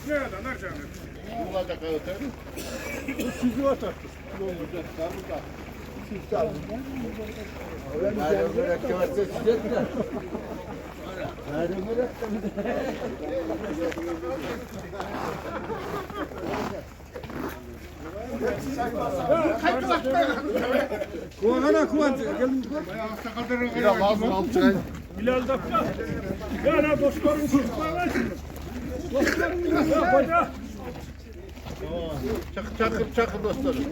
Nereden nereden? Bulacak öter. Sizi atar. Kuvana kuvan. Biraz lazım al çay. Bilal Dapla. Ya dostlarım çocuklar. Dostlarım ya hoca. Çakır dostlarım.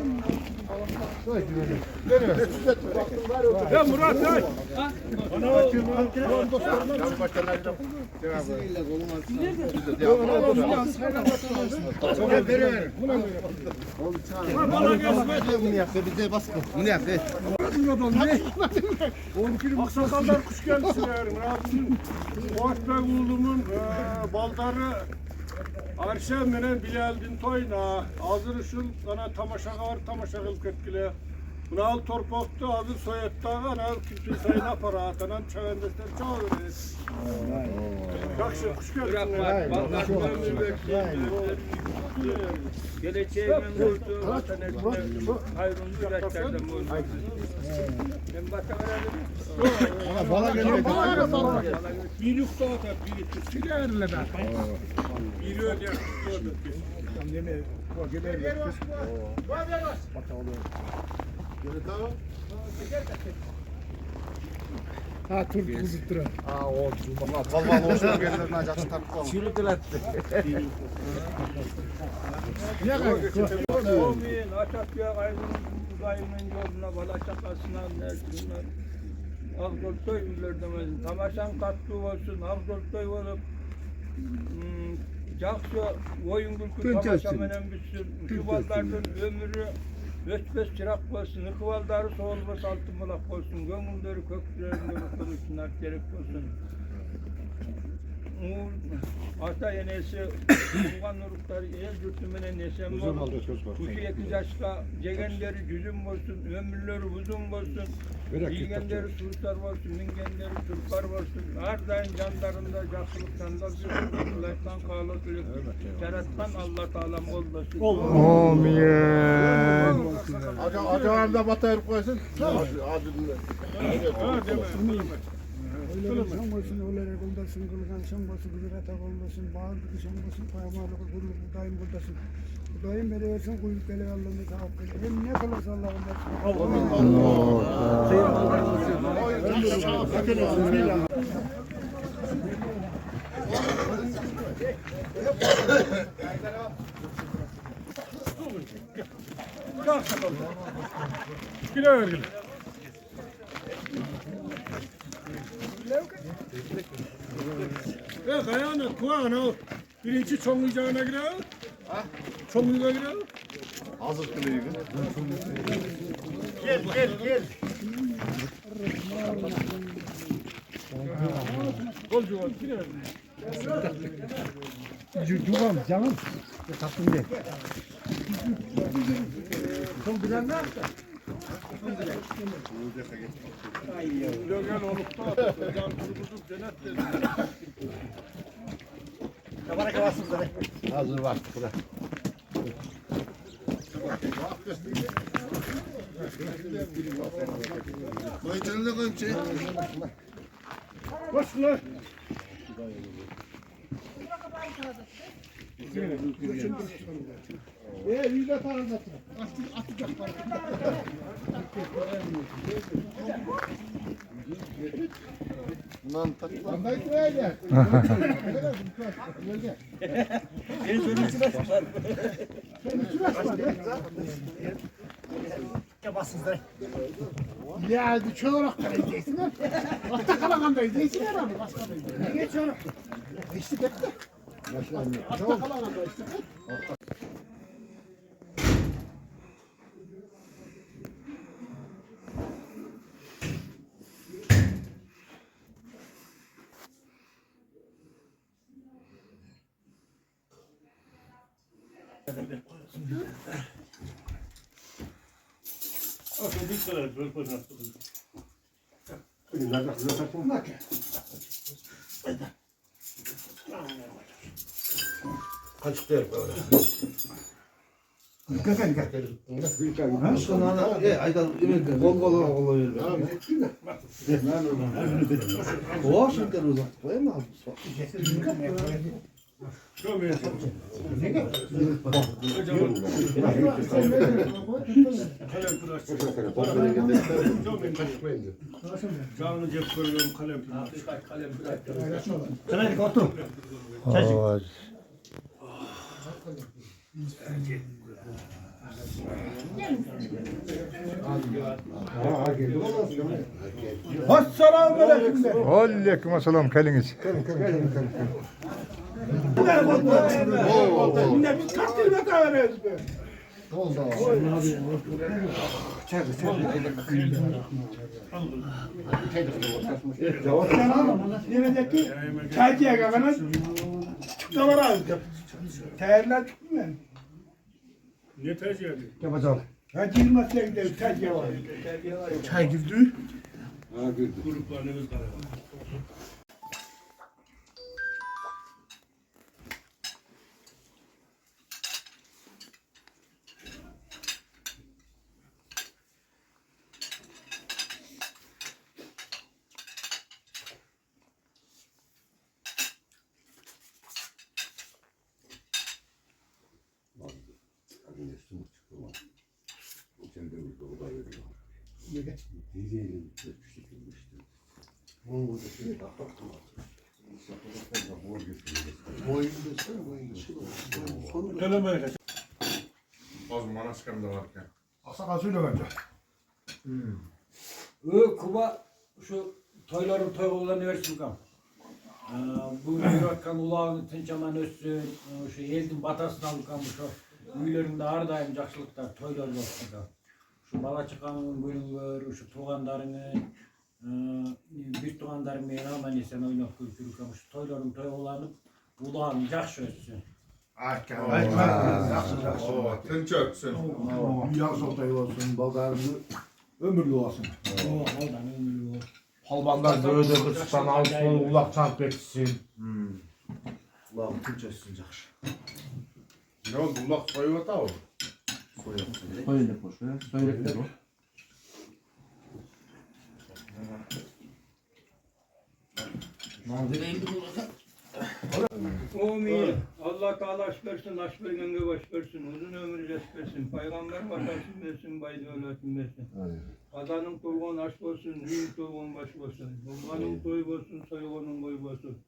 Ya Murat ya. Aksakallar kuş kendisi verim. Muhatbek oğlumun baldarı Arşev menen Bilaldin toyna hazır ışıl ana tamaşa var tamaşa kıl ketkile. Bunal torpakta hazır soyatta ana kimse sayın aparatanan çavendesler çağırır. Yakşı kuş geldin. Geleceğimin vurdu, vatan ekmek, hayrun yüreklerden vurdu. Ben batamıyorum. Bana geliyor. Bir yukta atar, bir yukta. Silerle ben. Bir öyle Ha Türk kuzuttura. Ha o durma. Vallahi hoşuna gelir nacaksın tabii. Çürütületti. Omin, Atatürk ayrılın uzayının yoluna, bala şakasına nersinler. Ağzoltoy ünler demezin. Tamaşan kattı olsun, ağzoltoy olup Caksı oyun gülkü tamaşa menen bitsin. Şuballardan ömrü Ötbes çırak olsun, hıkıvaldarı soğulmaz altın bulak olsun, gönülleri köklerinde kılıçlar gerek olsun. Ata yenesi, Ungan nurukları, el yurtumene nesem olur. Kuşu 2 yaşta, cegenleri cüzüm olsun, ömürleri uzun olsun. Bilgenleri sursar olsun, mingenleri turpar olsun. Her daim canlarında yaşlılıktan da zırhlıktan kağlıklık. Yarattan Allah Teala'm olmasın. Amin. Acaba batayıp koysun. Öyle sen olsun, öyle kuldasın, kılgan sen olsun, güzerete kuldasın, bağırdık sen olsun, payamalık kulluk daim kuldasın. Daim beri versin, kuyruk beli Allah'ını tahakkül. Hem ne kalırsa Allah'ın Güle ver güle. Ya kayağına kulağına birinci çomlayacağına girer. Çomlayacağına girer. Hazır kılıyor. Gel. Golcu var, girer. Cücüğüm canım. Tatlım gel. Son bilen ne yaptı? Gel olup da can kurulur cennet dedi. Kabara kavasın sana. Hazır var. Bırak. Koyucunu da koyayım şey. Koş lan. İyi de tanıdın. Bundan tatlı. Anday buraya gel. Ya çoğurak kalaydaysın ha. Hatta kalakandaysın herhalde. Başka da değil. Niye çoğurak? İşte bekle. Hatta kalakandaysın. Bir sıra böyle koyun. Kaçık değil böyle. Aydan kol oluyor. O şimdi uzak. Koyayım mı abi? Canlı cep koyuyorum kalem. Aleyküm selam keliniz. Çaycıya kadar çıktılar aldı. Terler çıktı mı? Ne tercih edin? Yapacağım. Ha girmezse gidelim çaycıya var. Çay girdi. Gruplarınız var. Asakasıyla bence. Kuba şu toyların toy oğullarını versin kam. Bu yürüyorken ulağını tinçaman össün, şu eldin batasını alıp kam şu üylerinde ardayım jakşılıklar toylar olsun kam. Şu bala çıkanın bölümler, şu tuğandarının, bir tuğandarın meyine aman esen oynap kültürü kam. Şu toyların toy oğullarını ulağını jakşı össün. Tinç ötsün. Dünya sotayı olsun, baldarını ömürlü olsun. Oradan ömürlü o. Halbanlar böyle kırçıktan alsın, ulak çarp etsin. Ulan tinç etsin jakşı. Ne oldu? Ulak soyuyor da o. Soyuluk boş ver. Soyuluk da bu. Amin. Allah Teala aşk versin, aşk vergenge baş versin, uzun ömür res versin, peygamber vatandaşın versin, baydı öğretim versin. Kazanın toygun aşk olsun, düğün toygun baş olsun, bulmanın toy olsun, soygunun boy olsun.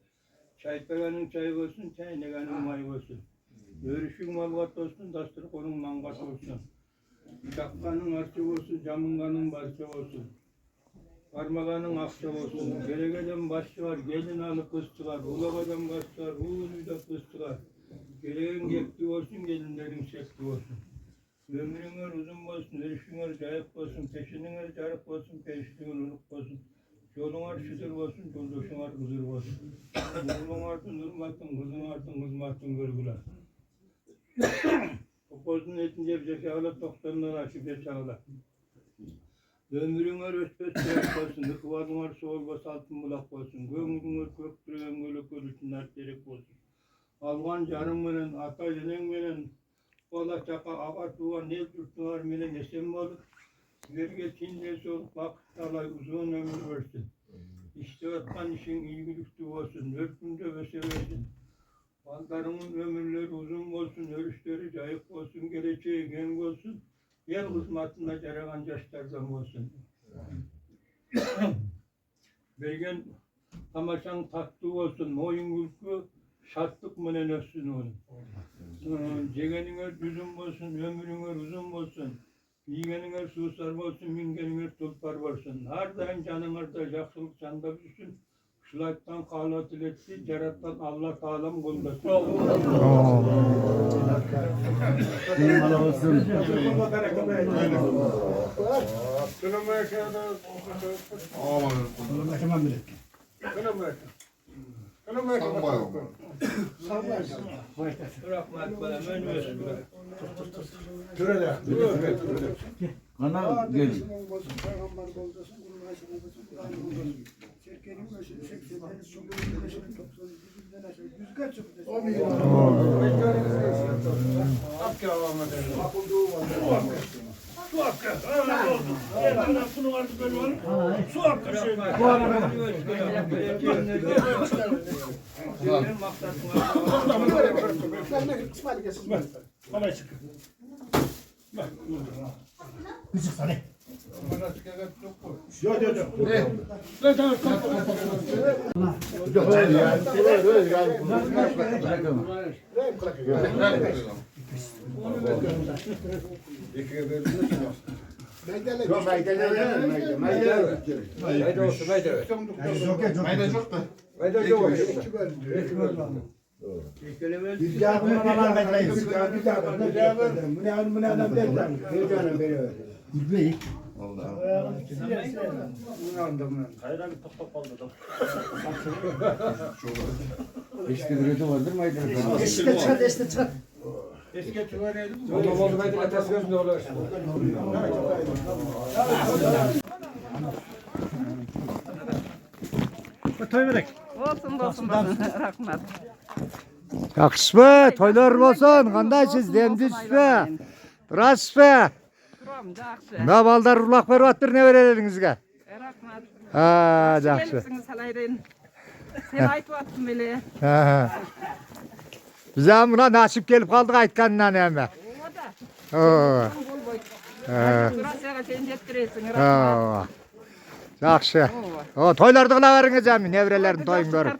Çaypegenin çay olsun, çaynegenin may olsun. Örüşün malgat olsun, dastırkonun mangat olsun. Çakkanın arçı olsun, camınganın barçı olsun. Parmağının akça olsun, gerekeden başçı var, gelin alı kız çıkar, ulakadan başçı var, uğuluyda kız çıkar. Gereken gekti olsun, gelinlerin şekli olsun. Ömrünler uzun olsun, erişinler cayıp olsun, peşinler carıp olsun, peşinler unuk olsun. Yolun şıdır olsun, yoldaşın kızır olsun. Yolun artın durmasın, kızın artın kızmasın görgüler. Popozun etince bir zekalı, 90'lar aşıp yaşalı. Ömrün var öspet gerek olsun, ıkıvadın var soğul bas altın bulak olsun, göğmüdün var köktürüyen gölü görüşünler gerek olsun. Algan canım menen, ata jenen menen, ola çaka ağa tuğan el tuttular menen esen balık. Sizlerge çinlesi olup vakit alay uzun ömür versin. İşte atman işin ilgilüklü olsun, örtünde veseversin. Baldarının ömürleri uzun olsun, örüşleri cayık olsun, geleceği genç olsun. Yer hizmetinde ceregan yaşlardan olsun. Bergen tamaşan tatlı olsun, moyun gülkü şatlık menen össün olun. Cegenine düzün olsun, ömrüne uzun olsun. Yiyenine susar olsun, mingenine tulpar olsun. Her daim canınızda yakşılık canda düşsün. Şulayttan kâla diletti, cerattan Allah Teala'm kuldasın. Rahmet bana men versin. Bana gelin. Peygamber bozdasın, Kur'an-ı Kerim'e Serkenin başını 80'lerin sonunda 90'ın Yüzge çıktı. Su hakkı. Bunun artık böyle var. Su hakkı şey. Bana çık. Bak. Küçük sana. Yok. Ne tamam. Olsun dostum rahmet. Yaxşıbı, toylar bolsun. Qandaysiz? Demdisizmi? Turasizmi? Turam, yaxşı. Ne baldar ulaq berip atır ne verelerinizge? Rahmet. Ha, yaxşı. Gelipsiniz halaydan. Sen aytып attın bile. Ha. Bize buna nasip gelip kaldık aytkandan emme. O da. Oo. Burasıya sen jettiresin. Rahmet. Oo. Yaxşı. O toylarda qılaveringiz emi, nevrelerin toyun görüp.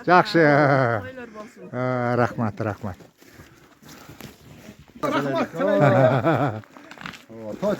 Yaxşı. Toylar bolsun. Rahmat. Toy.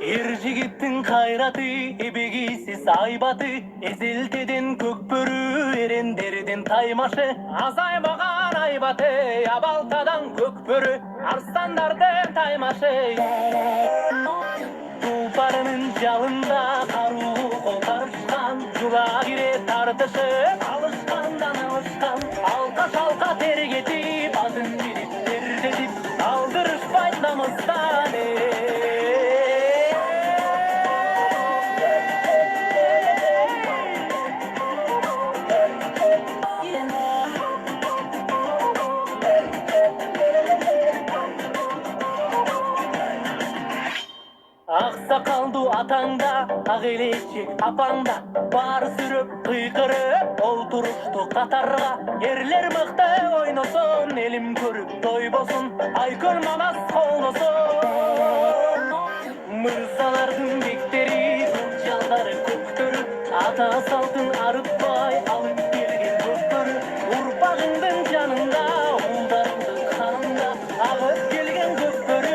Erjigittin hayratı, ebegisiz aybatı, eziltedin kökbörü, erenderden taymaşı, azaymagan aybatı, abaltadan kökbörü, arslandardan taymaşı. Tulparının jalında karuğu kotarışkan, jula gire tartışıp, alışkandan alışkan, alka şalka tergetip, adın birip derdedip, aldırış baytlamızdan Aksakaldu atanda, ağeleşik apanda, bar sürüp kıykırıp, oturuştu katarga, yerler mıhtı oynosun, elim körüp doybosun, ay kölmamaz kolnosun. Mırzalardın bekteri, kılcalları köktörü, ata saltın arıtbay, alıp gelgen köktörü, urpağındın canında, uldarındın kanında, ağıp gelgen köktörü.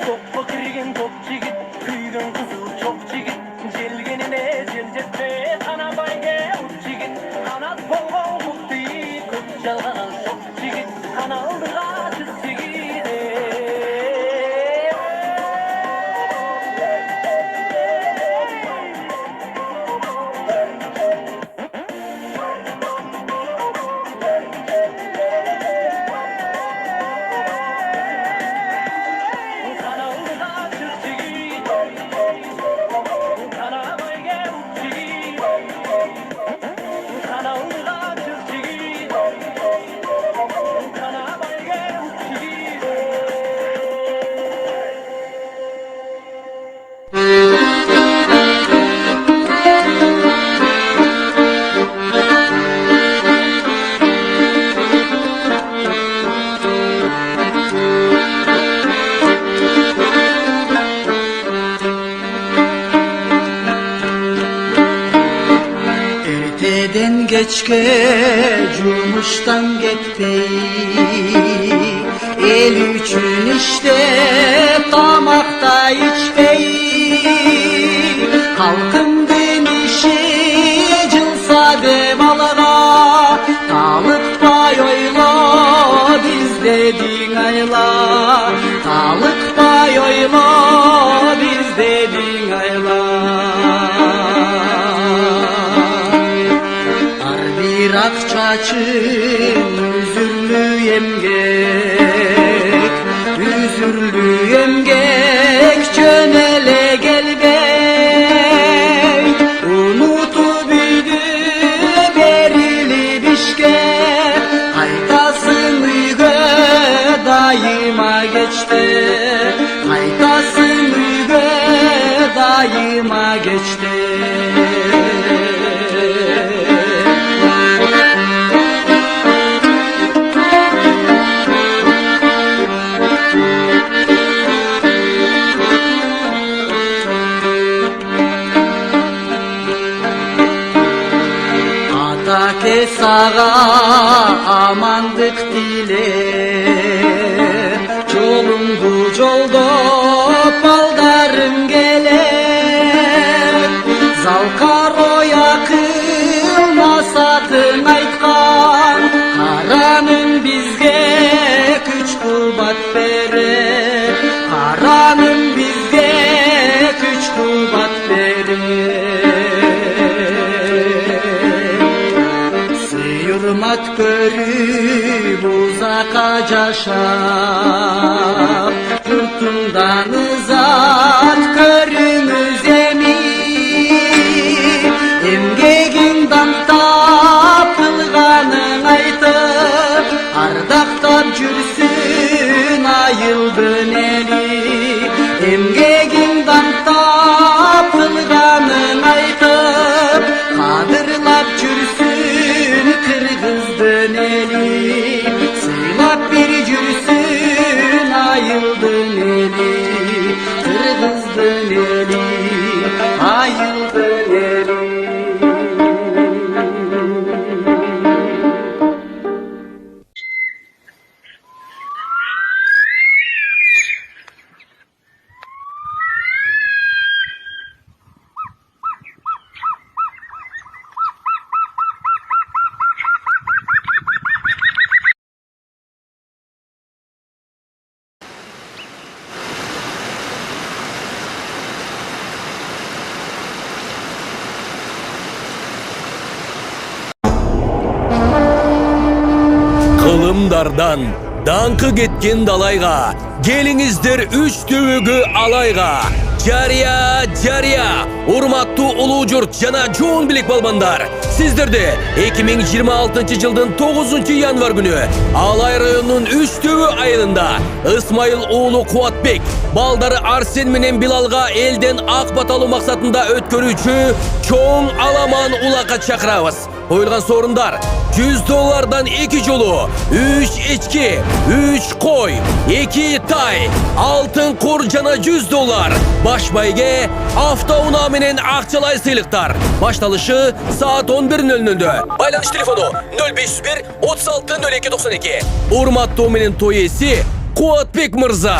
Toplu kirgen top çigit, kıygan kızıl çok çigit, jelgenine jeljetme, kana bayge uç çigit, kanat bolgol kuttu yit, köp jalganan çok çigit, kanaldığa çiz çigit. Kanaldığa çiz çigit, kana bayge uç çigit. keçke cumuştan gitpey el üçün işte tamakta içpey halkın denişi cılsa devalara talık pay oyla biz dedin ayla talık pay oyla biz dedin ayla bir akçaçın üzürlü yemgek çönele gelbey unutu büyüdü berili bişke haytasın uygu daima geçti haytasın uygu daima geçti. Sağa amandık diler Çolundu çolda baldarım geler Zalkaro yakın masatın aytkan Karanın bizge güç kuvvet verir Karanın bizge güç kuvvet verir Hürmet görüp uzaka caşap Yurtundan uzak görünüz emin Emgeginden tapılganın aytıp Ardaktan cürsün ayıldın eli Emgeginden tapılganın aytıp Kadırlap cürsün kırgızdın eli Sıylap bir cürsün ayıldın eli Kırgızdın eli ayıldın eli Kılımdardan dankı ketken dalayga gelingizdir üç tüvügü alayga Jariya urmattуу uluu jurt jana joon bilek balbandar sizdirdi 2026 жылдын 9 yanvar günü Alay rayonunun 3 tüvü ayılında Ismail oğlu Kuatbek baldары Arsen menen Bilalga elden ak batalı maksatında ötkörүүчү çoğun alaman ulaka çakırabız. Koyulgan sorunlar $100'dan 2 jolu 3 içki 3 koy 2 tay altın kur jana $100 baş bayge avtouna menen akçalay sыйлыктар başlalışı saat 11:00'de baylanış telefonu 0501 36 02 92 urmattуу менен той ээси Kuatbek mırza.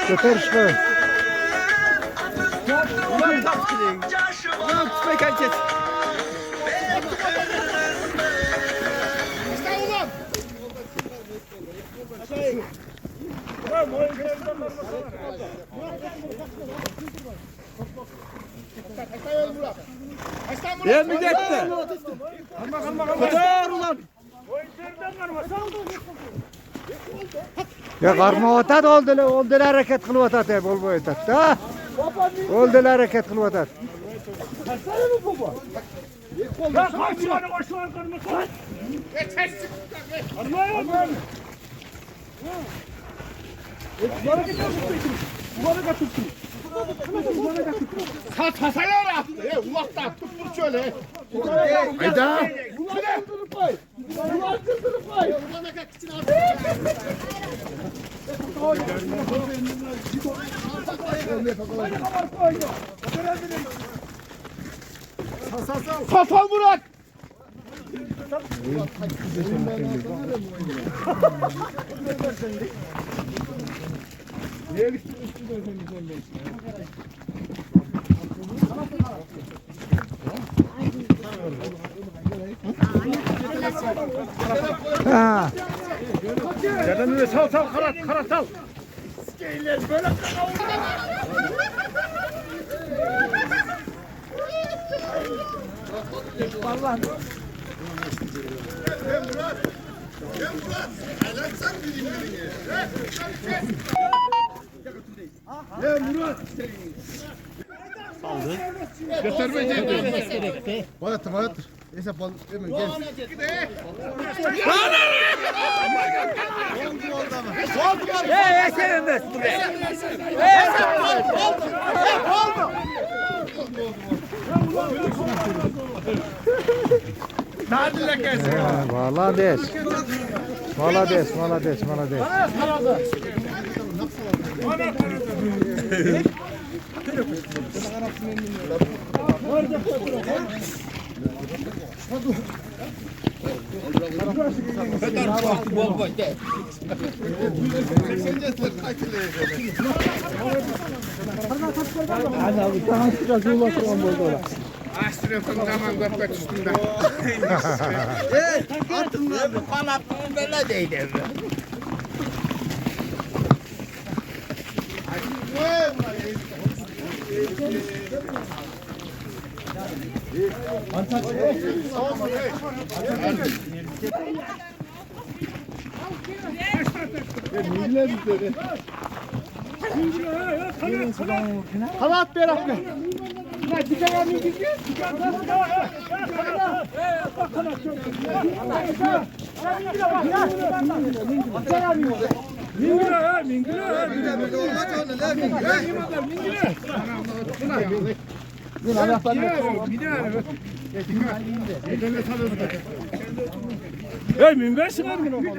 Götür işte. Ya karma otat oldu hareket kılıp otat hep ol boy otat da. Oldu hareket kılıp otat. Safal Murat. Ha. Dedemle sal karat sal. Göstermeyeceğim. Bayattır. Neyse bal gel. Молодец. Молодец, молодец, молодец. Halat beraklı. Hey minversin abi bunu.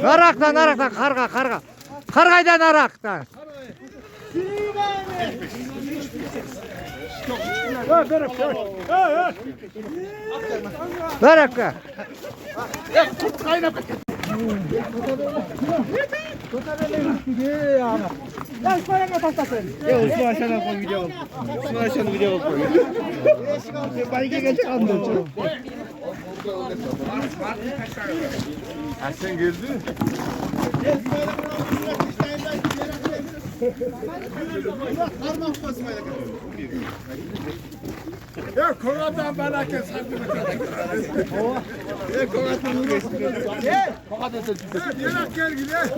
Naraktan, karga. Kargaydan naraktan. Bereke. Sen geldin. Ya koradan bana kes. Ya koradan geçsin. Gel. Koradan sen. Gel gel.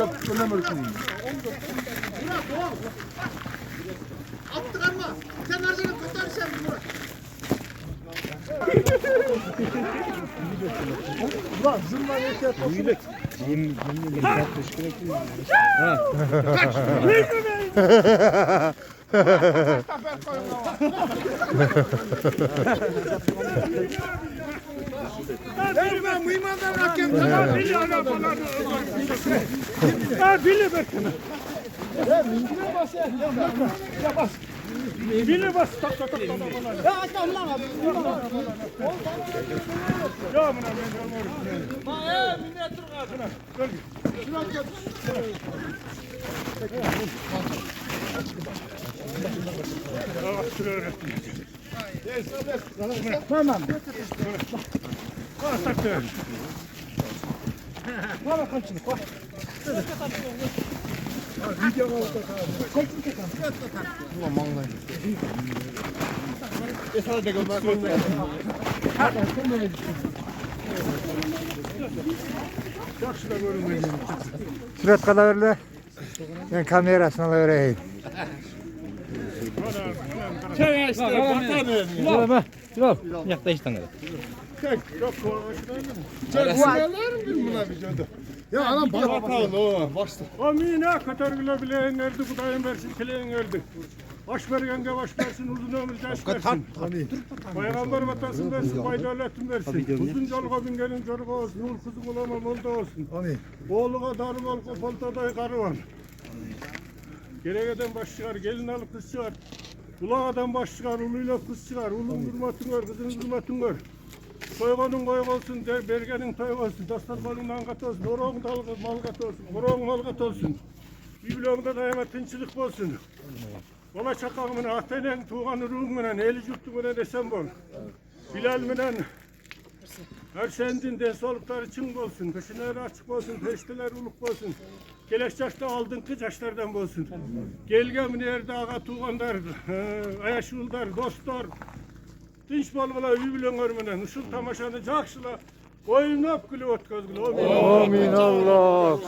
Surat kalaverle. Ben kamerasını alıvereyim. Ya anam bana bakalım o başta. Amine kadar bile bileğin erdi, kudayın versin, kileğin erdi. Baş vergenge baş versin, uzun ömür genç versin. Peygamber vatasın versin, faydaletin versin. Uzun yolga bin gelin çocuk olsun, ul kızın olamam olda olsun. Oğluğa darı ol, kopalta da karı var. Gerekeden baş çıkar, gelin alıp kız çıkar. Ulağadan baş çıkar, uluyla kız çıkar. Ulun hürmetini gör, kızın hürmetini gör. Soyganın koyuk olsun, bergenin toyuk olsun, dastarmanın angat olsun, oroğun malgat olsun, oroğun malgat olsun. Bibliyonda daima tinçilik olsun. Ola çakağımın ahtenen, tuğan ruhumla, eli yurtumuna desem bol. Bilal minen, her sendin densolukları çın olsun, kışınları açık olsun, perişteler uluk olsun. Geleş yaşta aldın yaşlardan olsun. Gelgemin yerde ağa tuğanlar, ayaşıldar, dostlar. Dinç balgıla üyülen görmenen, ışıl tamaşanı cakşıla, oynap gülü otkaz gülü. Amin Allah.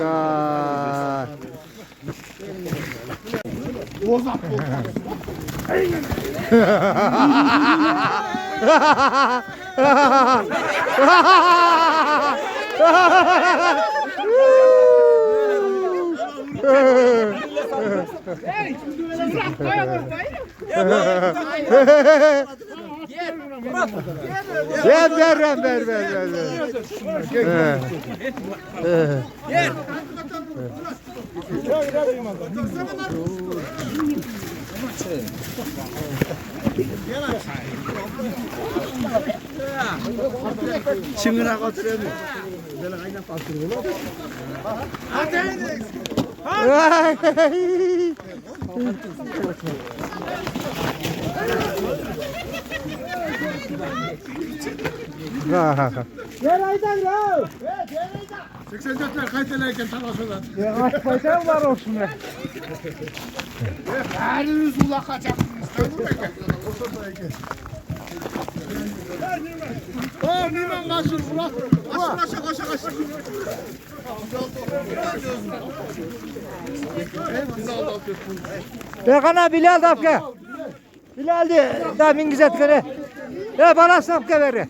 Çıngırak oturuyor. Böyle kaynak bastırıyor. Nereden ya? 84'ler kaytelerken tamasılar. Ya aç kaytan var olsun ya. Heriniz ulak kaçacaksınız. Oh, niman kaçır ulak. Kaçır. Bekana Bilal Dapke. Bilal de damin gizet kere. Ya bana sapke veri.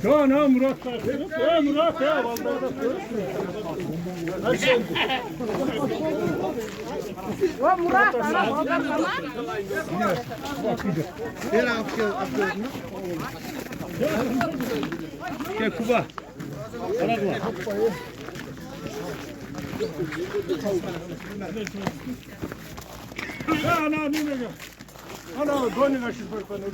Ya ne Murat da. Ya Murat ya vallahi. O Murat, Gel Kuba. Ya ana nime ya. Ana dönün aşır böyle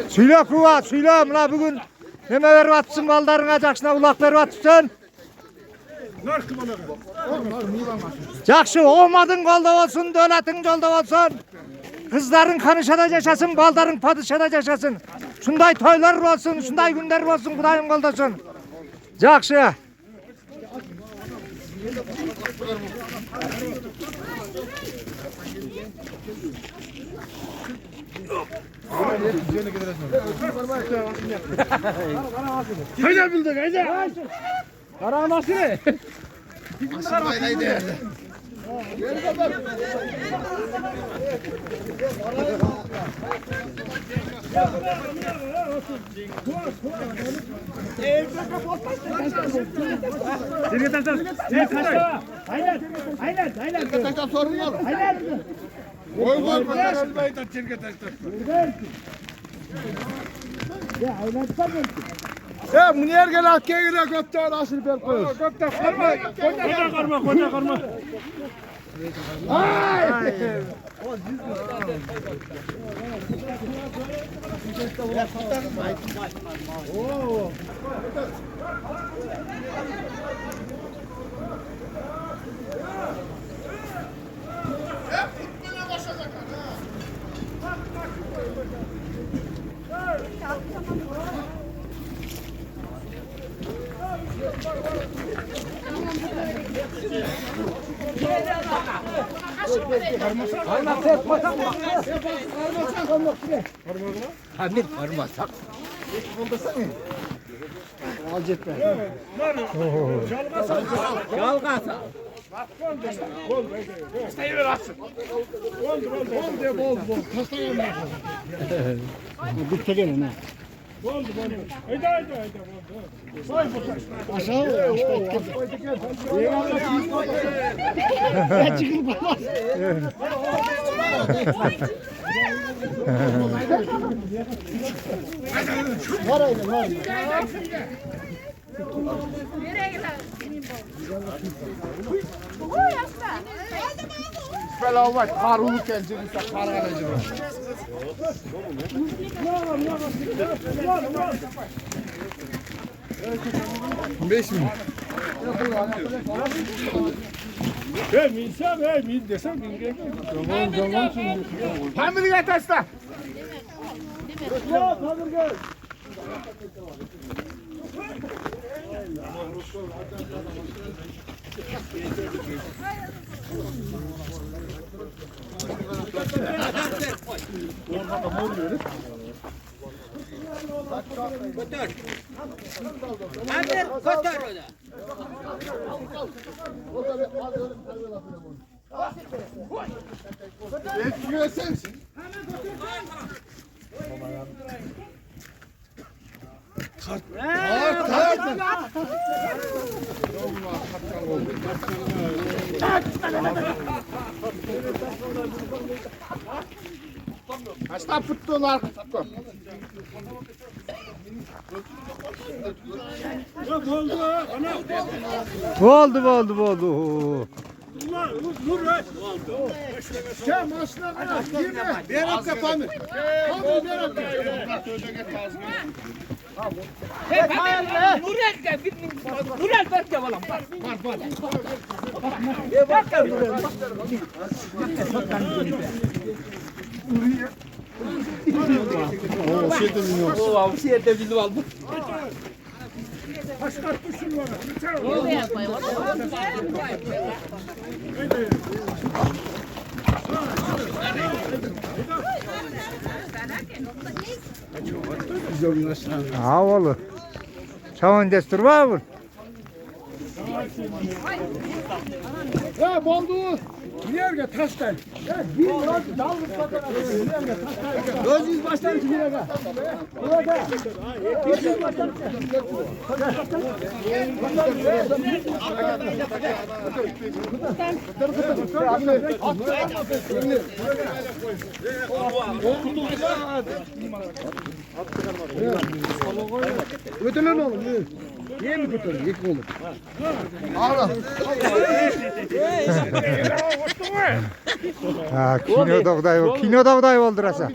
Söyle kuva, söyle mına bugün. Neme verip atsın mallarına cakşına ulak verip atsın. Narkı bana. Cakşı olmadın kolda olsun, devletin yolda olsun. Kızların kanışada yaşasın, baldarın padişada yaşasın. Şunday toylar olsun, şunday günler olsun, Kudayın koldasın. Cakşı. Haydi bildik haydi. Karaması ne? Koy bakalım da çirke taşlar. Ya bu niye gel akkaya gidiyor gökte nasıl bel koyuyor? Gökte karma, koca karma. Bela var karulu gelecek işte kargalıcı. Min desem min. Hamile taşla. Kaçta pıttığın arkasında. Oldu. Sen maçına kadar girme. Bir hafta pamir. Pamir bir hafta. Ha oğlum. Çavun destur var mı? Ya boldu. Niye taştan? Ya bir yol dalmış kadar. Göz yüz başlar ki niye ga? Burada. Bir yüz başlar. Ötelen oğlum. Niye mi götürün? Yıkma olur. Ağla. Ha, kinoda buday oldurasa.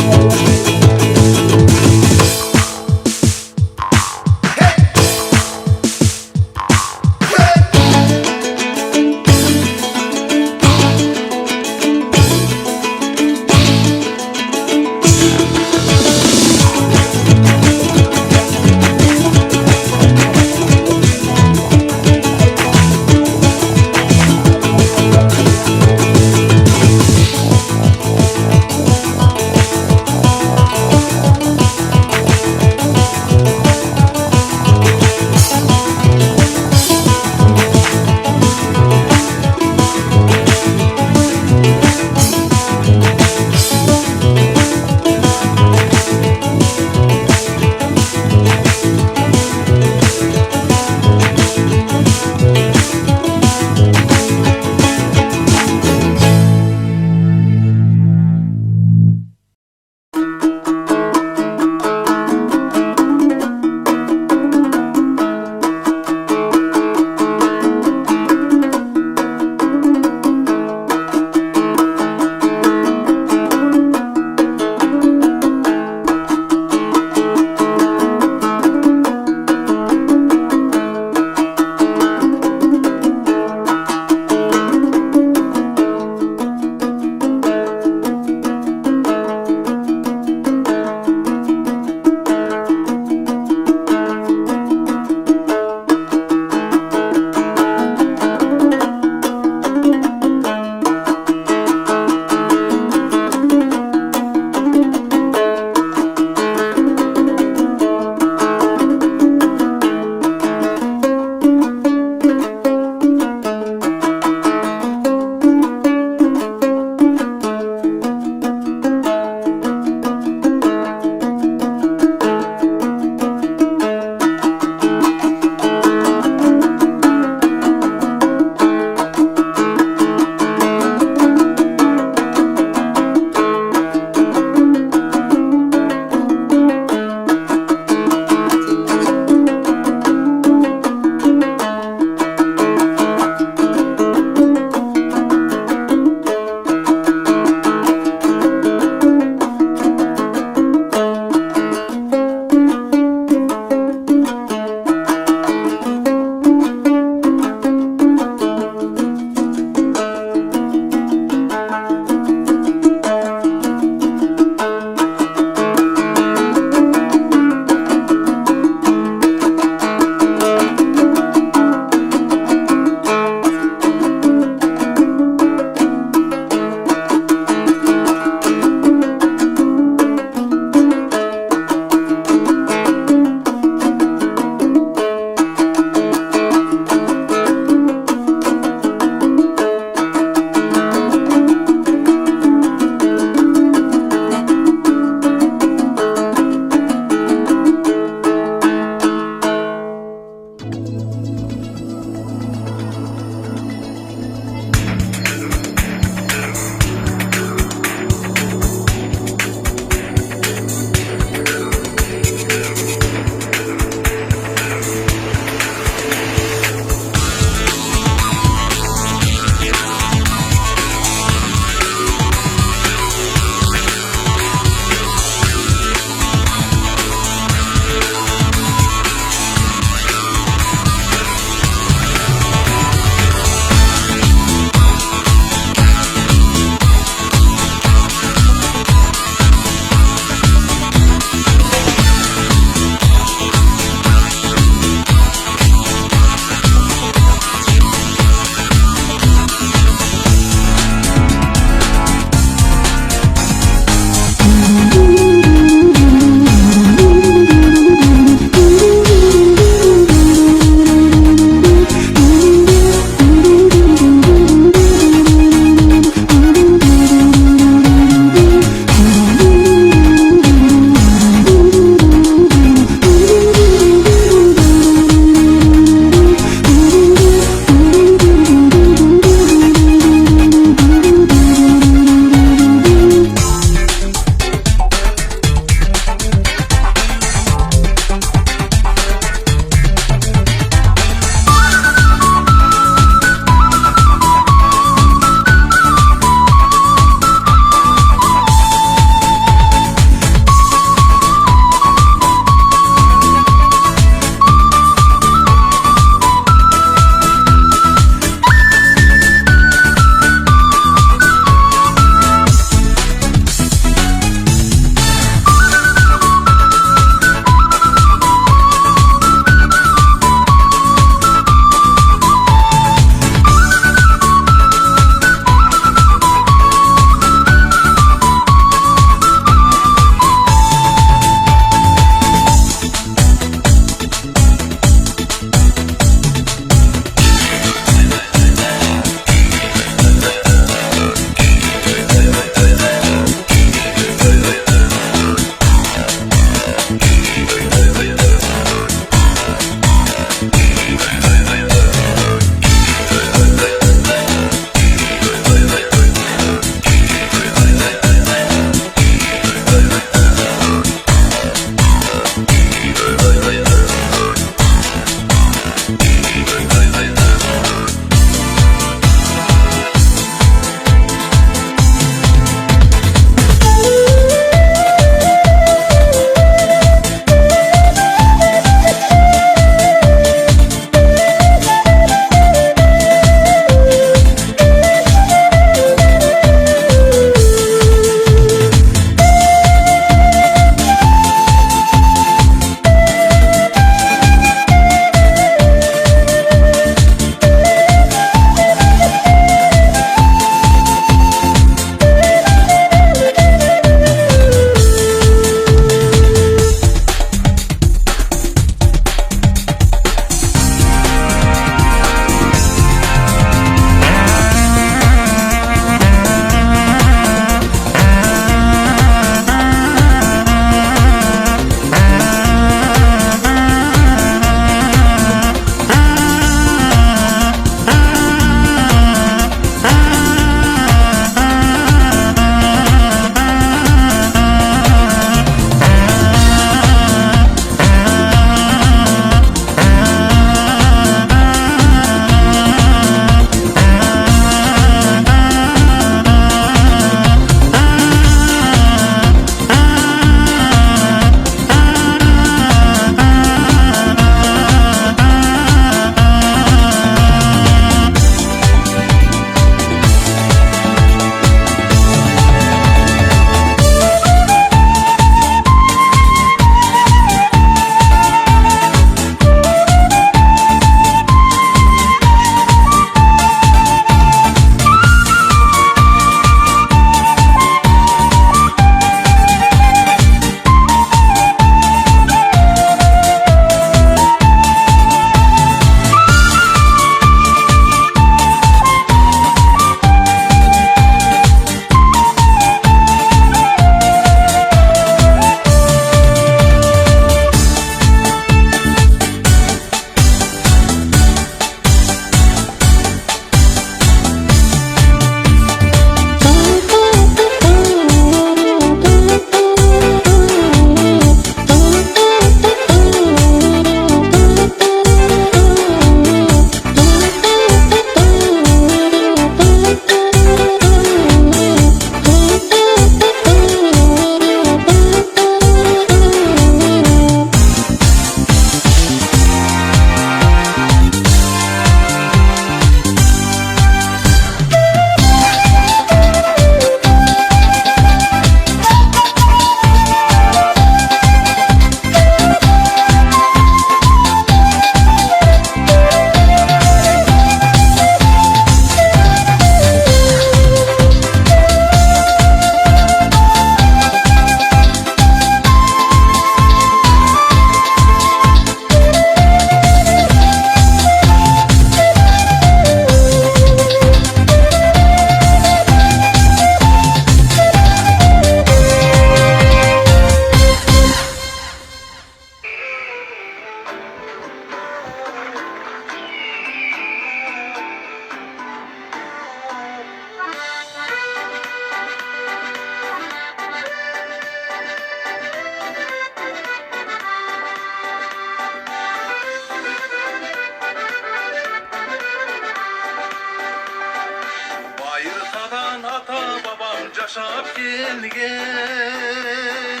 okşap gelgen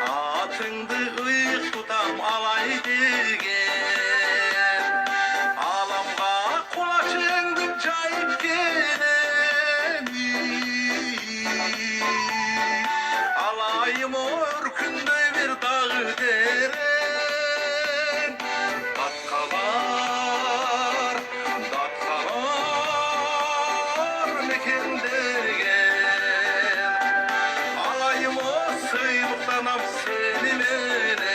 atыңды ıyık tutam alay degen alamga kulaçыңды jayıp gelen alayım örkünдөй bir dağı deren datkalar mekendergen alayım o sıyluktanam seni menen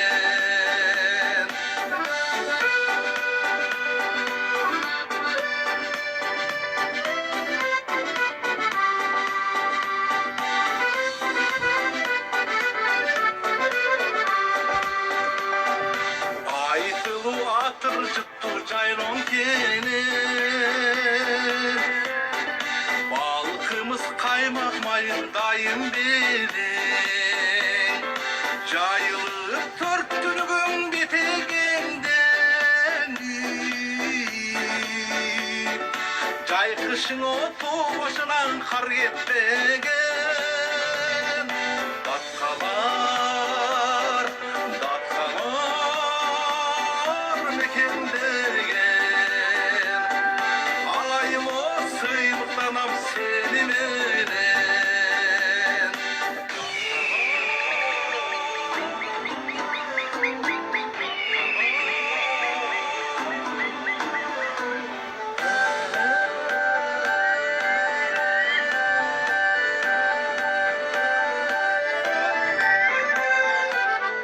aytılı atır jıttı jaylon kene balkımız kaymak mayın dayım belin jayılıp tört tünügün betegenden jay kışın otu başынан kar ketpegen datkalar mekendergen alayım o sıyluktanam seni menen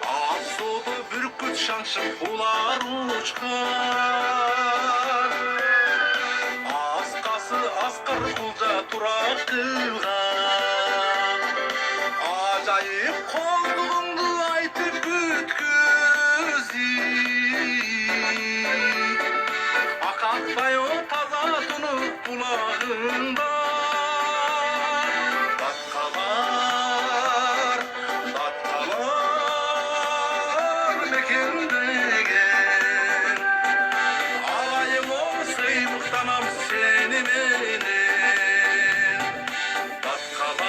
Aksu'da bürküt şanşıp ular uçkan Askası askar kulca turak kılgan Acayip kolduğundu aytıp bütküzip Akakbay o taza tunup bulağında Datkalar mekendegen alayım o sıyluktanam seni menen datkalar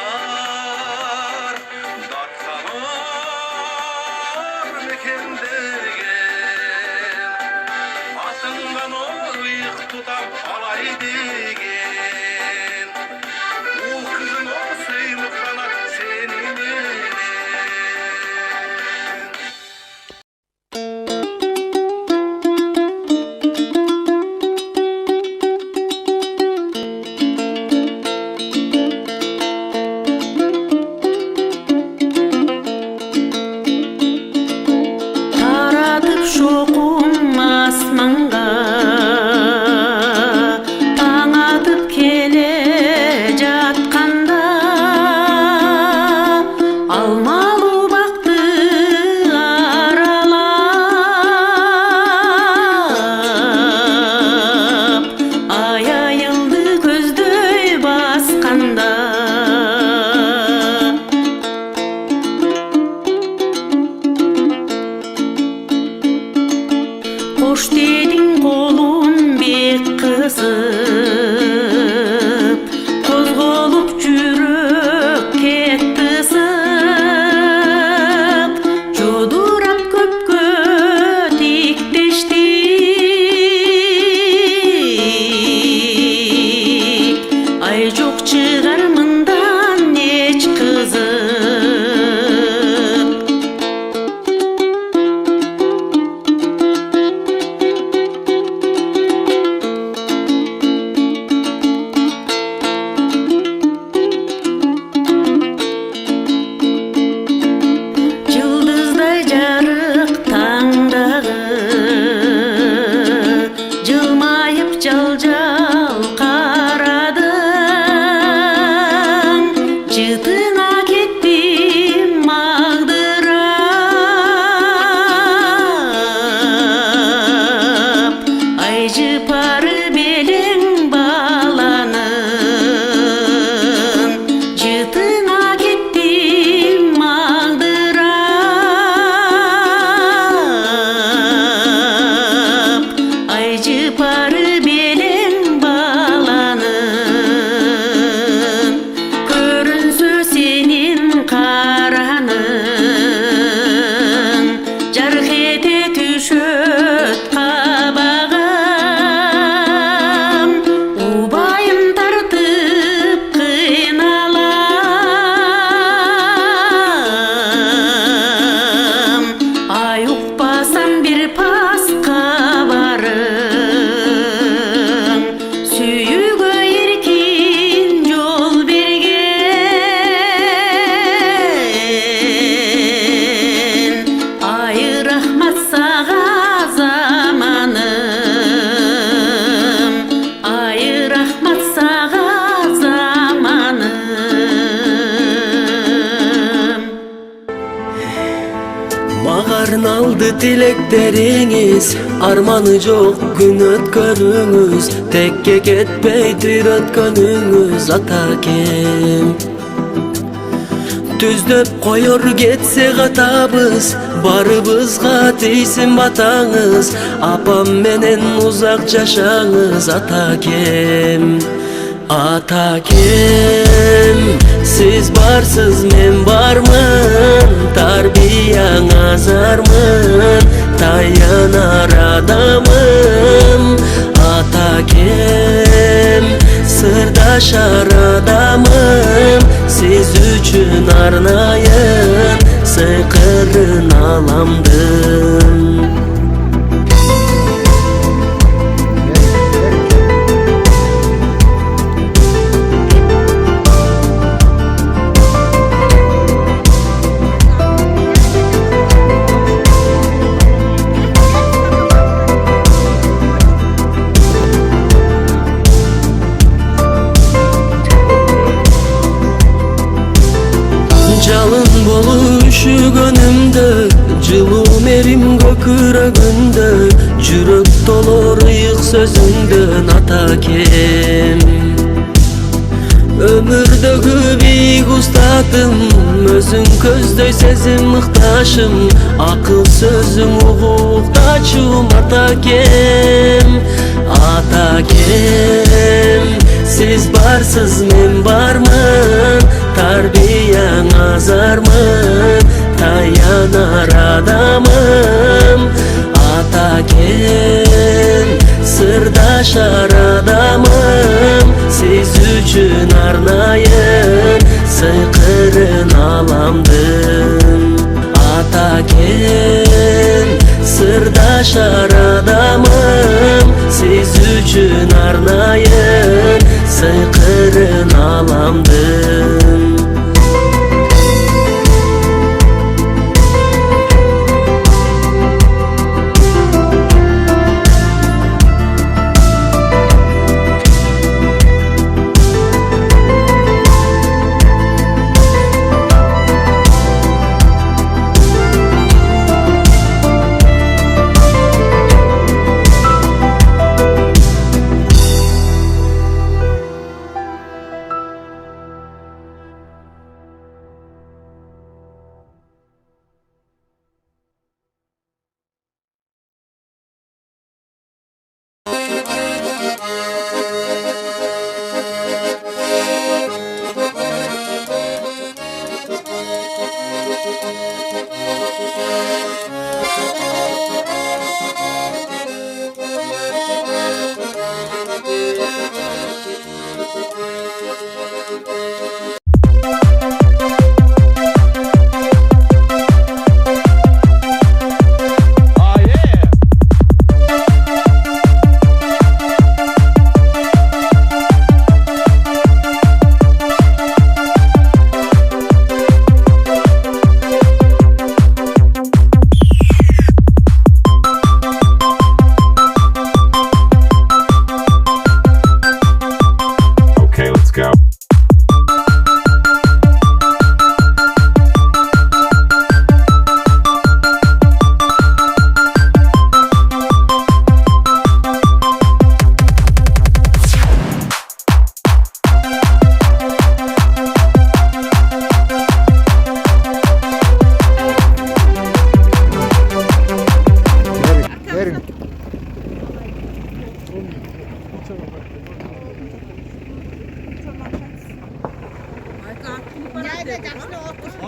mekendegen atından o ıyık tutam alay degen ul kızın o sıyluktanam seni menen таратып шоқым асманға таң атып келе жатқанда алмалы бақты аралап ай айылды көздөй басқанда Hoş dedin kolum bek kızıp Kozgolup jürök ketti sır Ağarın aldı dilekleriniz, armanı çok gün ötkörüңүз, tekke ketpey tüyür ötkönüңүz atakem. Түздеп koyor getse katabız, barыбызга тийсин батаңыз, апам менен узак жашаңыз атакем. Атакем, siz barsız men barmın, tarbiyaң azarmın, tayanar adamım. Atakem, sırdaşar adamım, siz üçün arnayın, sıkırın alamdım. Жалын болушу gönümde, жылуу мерим көкүрөгүндө, жүрөк толор ыйык сөзүңдөн атакем. Өмүрдөгү бийик устатым, өзүң көздөй сезим мыкташым, акыл сөзүң угуктачум атакем. Атакем, siz barsız men barmын, tarbiyaң azarmın, tayanar adamım. Atakem, sırdaşar adamım, siz üçün arnayın, sıkırın alamdım. Atakem, sırdaşar adamım, siz üçün arnayın, sıkırın alamdım.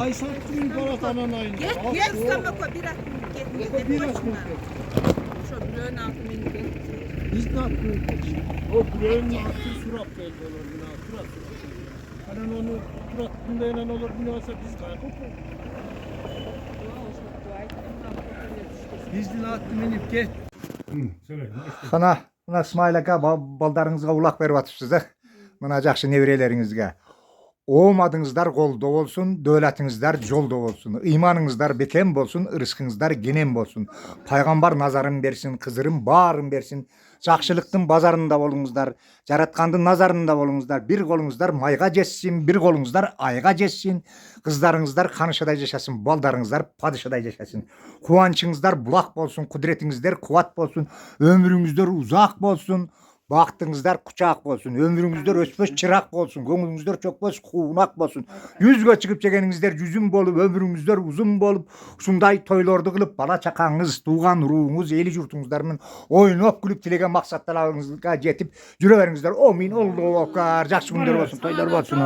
Ay sattın para tanan ayın. Gel sana koy bir Şu blöğün altını indir. Biz ne yapıyoruz? O blöğün altı surat belli olur. Surat. Hani onu suratında inen olur. Ne olsa biz kalkıp. Bizdin attı menip gel. Mına İsmail aka baldarыңызга улак берип атыпсыз мына жакшы неберелериңизге. Оомадыңыздар колдо болсун, дөөлатыңыздар жолдо болсун, ыйманыңыздар бекем болсун, ырыскыңыздар кенен болсун. Пайгамбар назарын берсин, кызырым баарын берсин. Жақшылықтың базарында болуңуздар, жараткандын назарында болуңуздар. Bir kolunuzlar майга жетсин, bir kolunuzlar айга жетсин. Kızlarыңыздар канышадай жашасын, балдарыңыздар падышадай жашасын. Кубанчыңыздар булак болсун, кудретиңиздер кубат болсун, өмүрүңүздөр узак болсун. Бактыңыздар кучак болсун, өмүрүңүздөр өспөс чырак болсун, көңүлүңүздөр чөкпөс куунак болсун. Жүзгө чыгып жегениңиздер жүзүм болуп, өмүрүңүздөр узун болуп, ушундай тойлорду кылып, бала чакаңыз, тууган урууңуз, эли журтуңуздар менен ойноп күлүп тилеген максаттарыңызга жетип жүрө бериңиздер. Амин. Аллаху акбар. Жакшы күндөр болсун, тойлор болсун.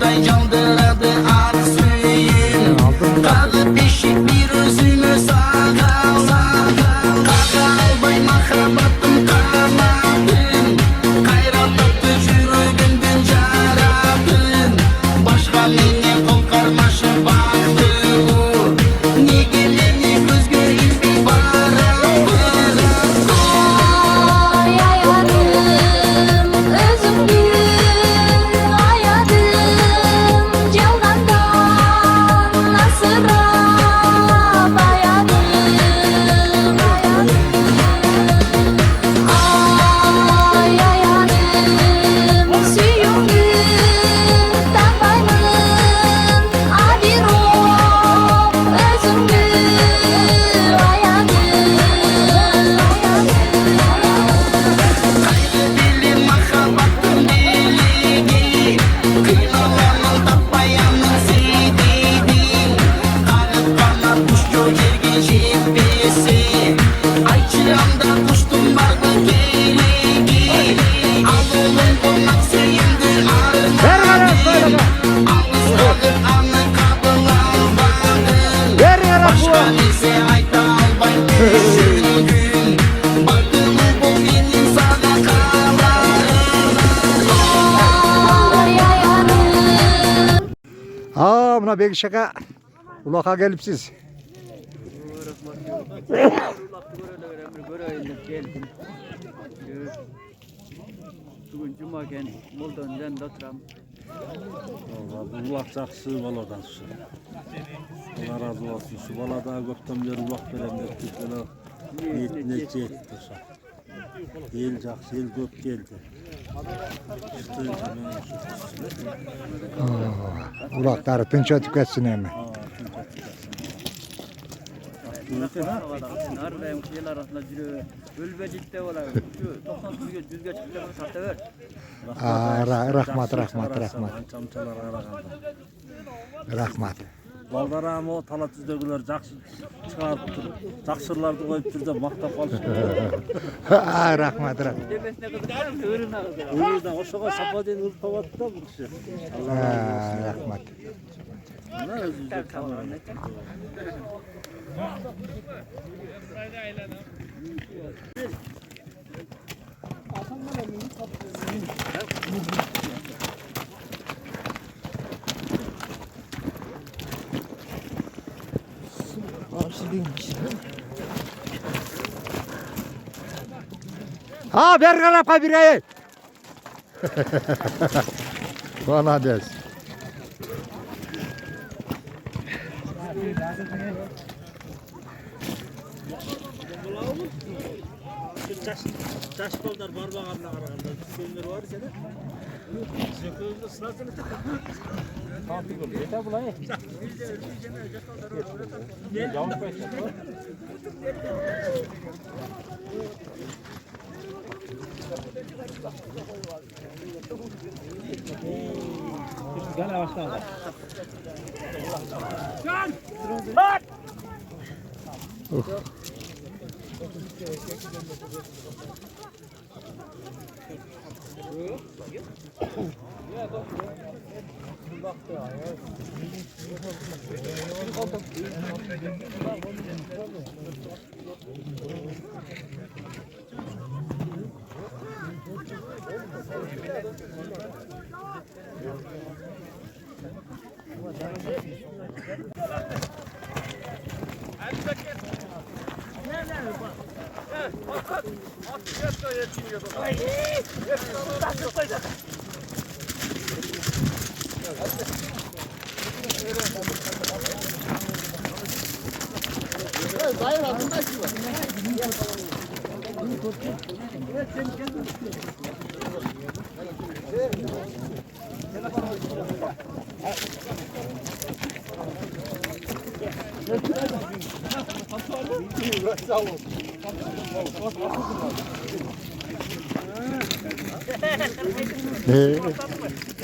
ayday yaldırады ak suyun. Kağı beşik bir özümü sağal. Kağa albay mahrabatım kamadın. Kayratıptı jürügündün jaradın. Başka mene kol karmaşı baktı uğur. Nege meni gözgö ilbi barabın. Ay ayarım özümdü ayadım Cevrandan nasıra bayadım Ay ayarım suyumdu Tanbayım adirop özümdü ayadım Bilim mahrabatın biligi. Kıynalanın tapmayanın zididi. Kanıp kanat kuşçu yerge jepesi. Ayçıramda kuştum bardı geligi. Avulun konak suyumdu armayın. Ağız kalır anı kabul almadın. Başka neyse ayta albay düşüngün. Bakımı bu benim sana kalarım. Ay ayarım Aa buna belki şaka. Ulaka gelipsiz. Bugün cuma eken Moldo'ndan da oturam. Ulak жақсы баладан şu. Allah razı olsun. Şu bala daha köpten beri ulak veren de tüpleri niyetine yetti. El жақсы, el köp geldi. Ulakları tınç ötüp etsin hemen. Ardayım şeyler arasında yürü. Ölbecikte ola. Şu 90 düzge çıkacağını satıver. Rahmat. Çamçalar araganda. Rahmat. Baldaram o talat yüzdegiler жақсы çıkarıp durup, жақсыларды koyup durda maktap alışır. Rahmat. Tepesine kızıklar mı? Örüne kızıklar. Öyle oşağa sapaden ırpavat da bu kişi. Rahmat. Ne özüzde kamera ne? Ha ver kalapa birayı. Bana des. Taş balдар barbağanla araganda düşenler var ise de. Zeközde sırasını Yeter bulay. Yavuk başla. Gel başla. Bak.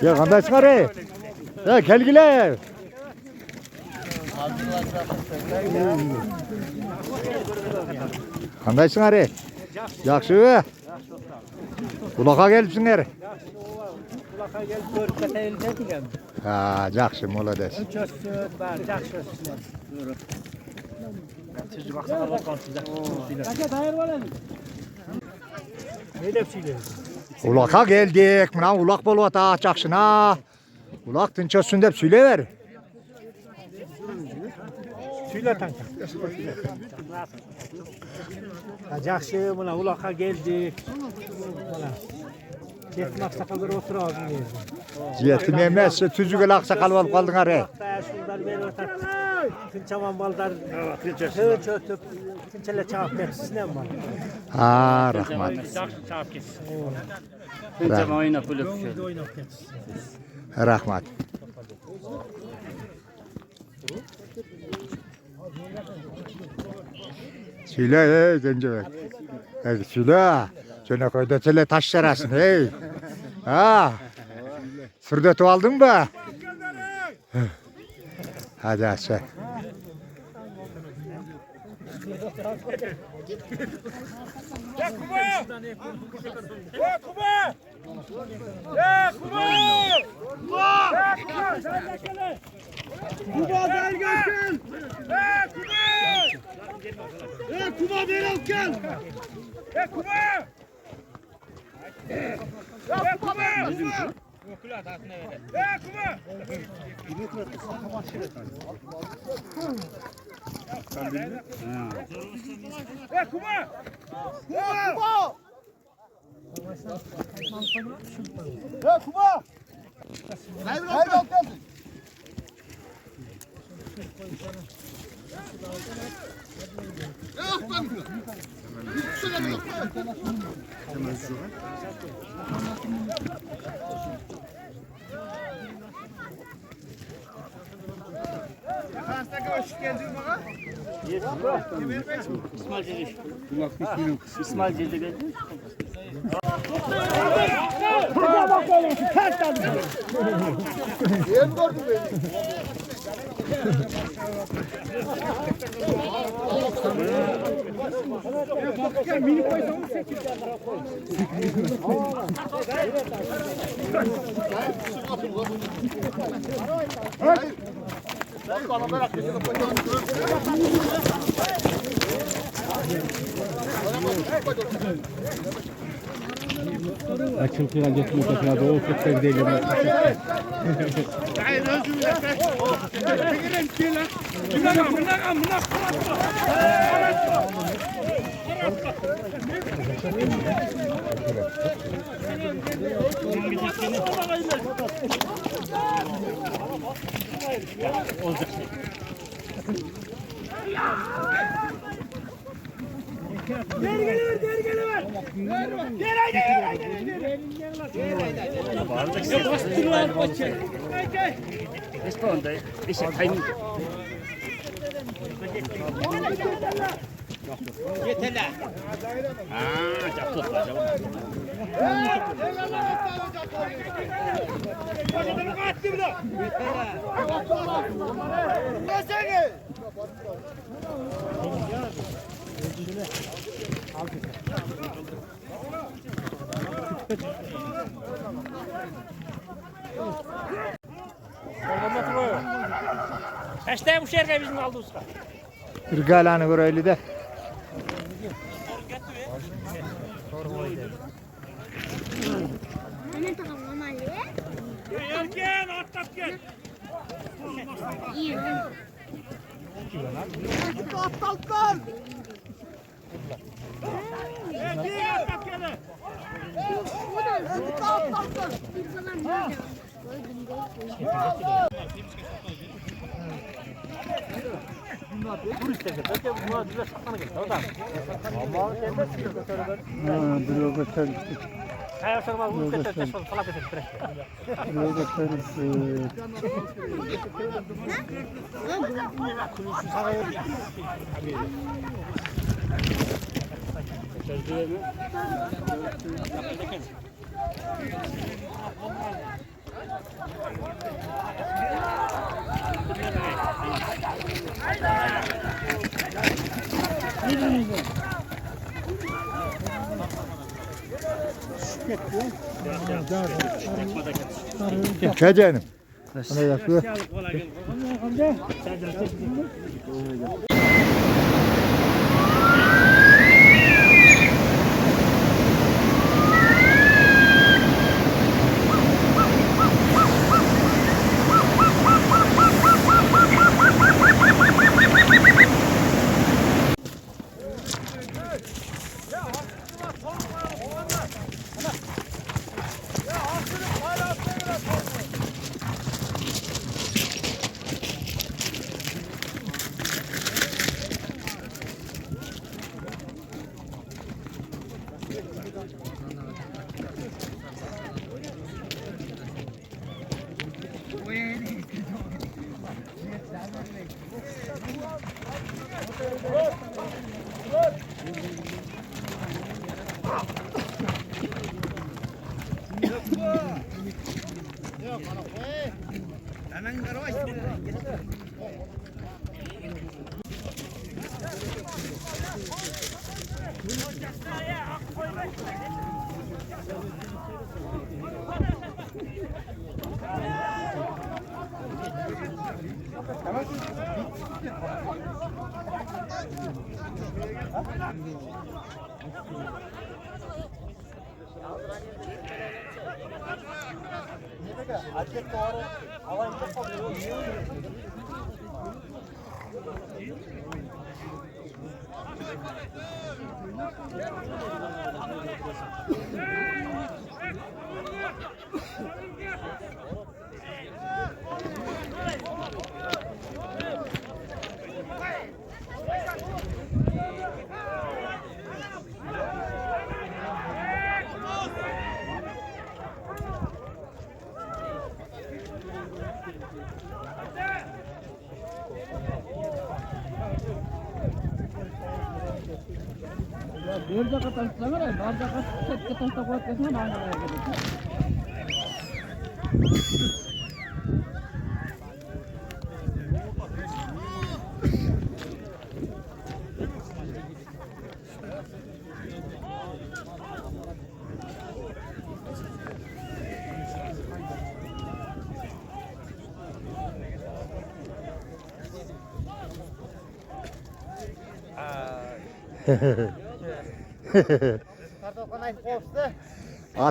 Ya kanday çıkar ya kelgile. Kanday çıkar Yaxşı. Ulaka gelipsiңер. Ulağa gel görüp de elde diyem. Ha, yaxşı molades. Çözsün, var, yaxşı. Siz baksana bakalım size. Kaça dair var eli? Ne dep söylüyorsun? Ulaka geldik. Mına ulak bolup ata çakşına. Ulak tınçasın dep söyleyiver. Söyle tanka. Yaxşı, buna ulağa geldik. Yetim aksakalları oturalım yerde. Yetim emas, tüzügül aksakal bolup kaldın are. Şunlar beri otar. Tınçaman balдар. Tınç ötüp, tınçayla çağıp versin var. Ha, rahmat. Yaxşı çağıp ketsin. Rahmat. Oynap ketsin. Rahmat. Söyle ey gencebek. Hadi söyle. Şöyle koyda söyle taş yarasın hey. Ha. Sürdötü aldın mı? Hadi aşağı. İsmail Cez'e geldi. Açıltıya getirmek lazım. Doğu kökte gidelim. Kaçta bu şehirde bizim aldı usta? Irgalanı göreyli de. Gel, atlat gel. Gecenim.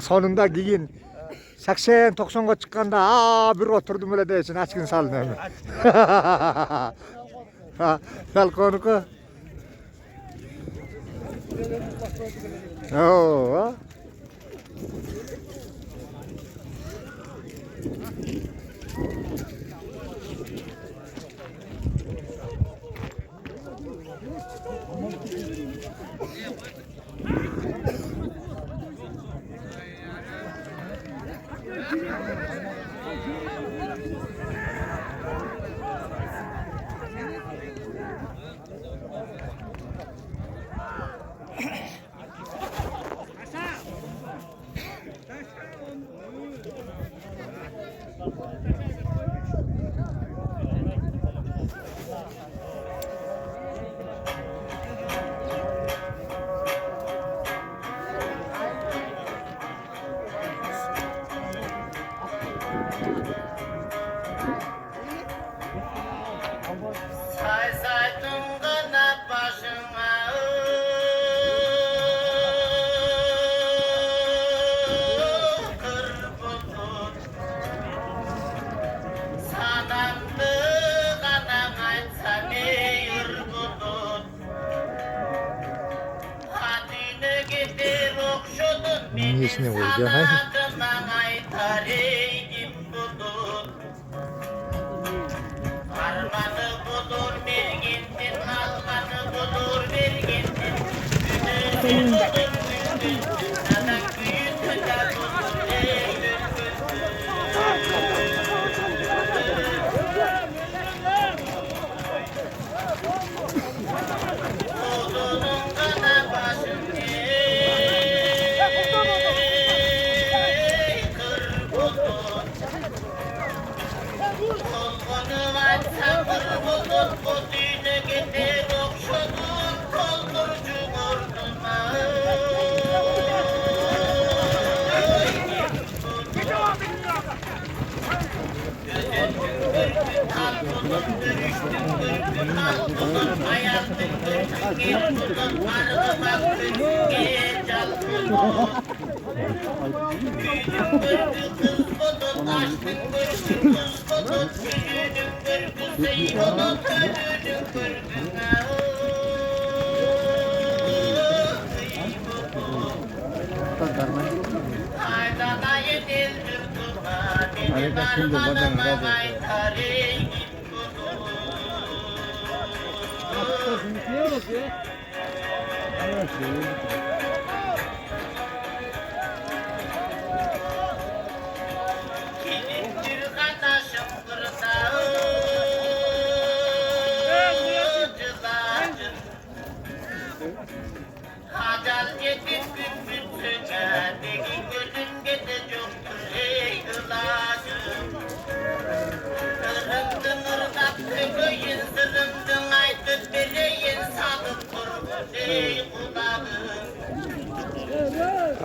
Sonunda giyin. 80-90'ga çıkkanda bir oturdum öyle değilsin açkın salın. Sal konuku. Oo. Niyesine vurdu ha?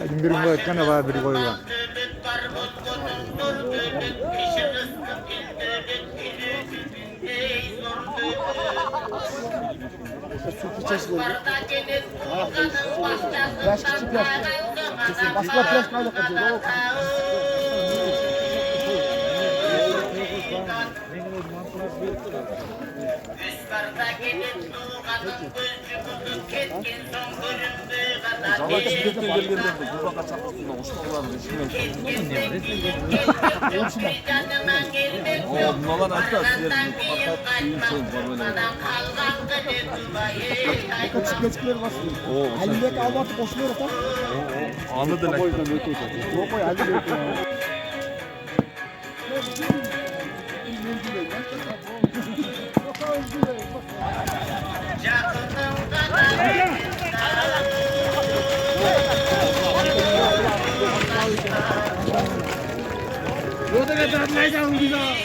Aydın birini koyarken var biri koyuyor. Flash küçük flash. Başka flash kaynak yapıyor. Çıkıyor basıyor. Halil'deki albatı koşuyor da. Anladın mı? Yok o halde yok. Burada kadar neyden güzel.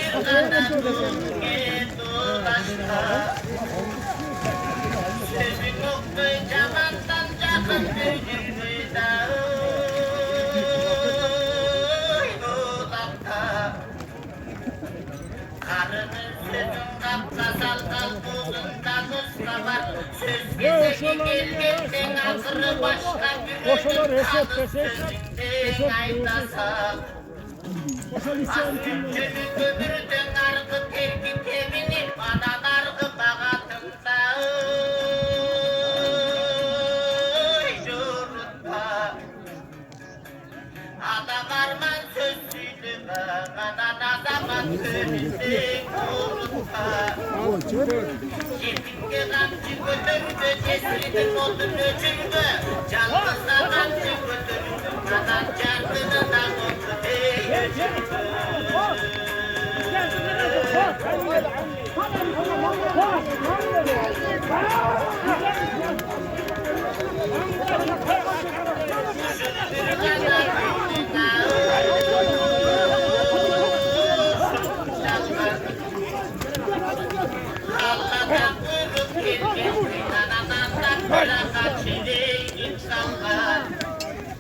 Koşular hesap hesap.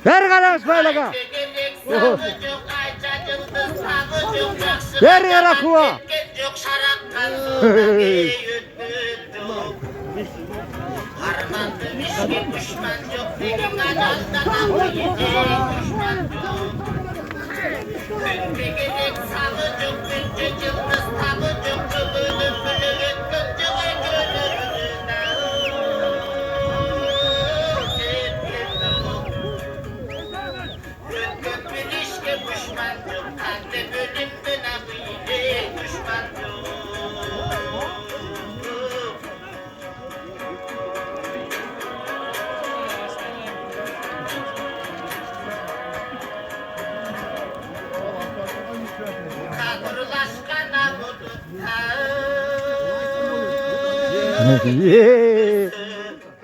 Ver kardeş böyle kal. Ver yere kuva.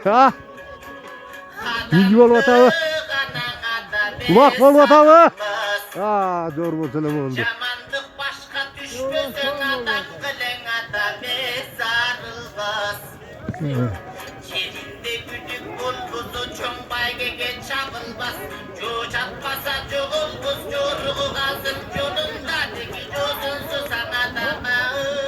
Ha? Bilgi bol vatağı. Kulak bol vatağı. Ha, doğru bu telefon oldu. Yamandık başka düşmesen adam kılen adamı sarılmaz. Yerinde güdük bulbuzu çombaygege çabılmaz. Çoğuç atmasa çoğulbuz çoğurgu kalsın yolunda. Deki çoğusun susan adamı.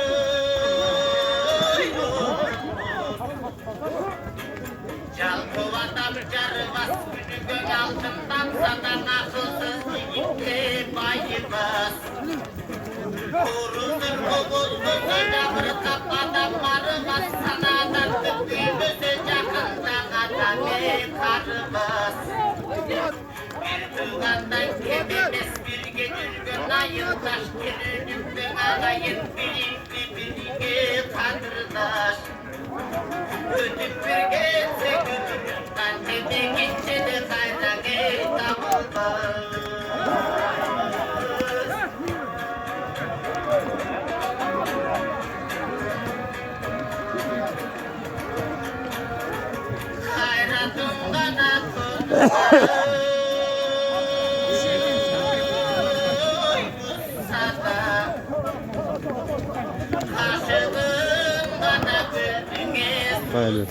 Böyle.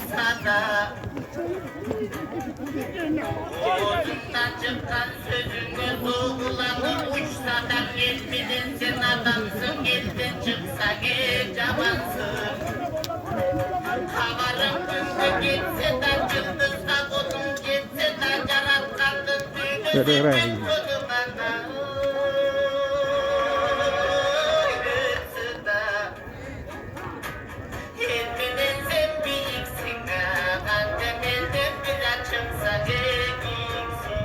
Oğlundan çıkan sözünü doğrulanır uçsa da gelmedin sen adamsın geldin çıksa geç yabansın. Havarım gündü geçse de cımbızda kodum geçse de yaratkandın büyüdü sen kodumana. Elminin sen büyüksün annem elden bir açımsa gekiksin.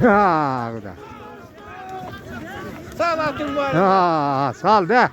Ha, bu da. Sağ olun var. Ha, sal de.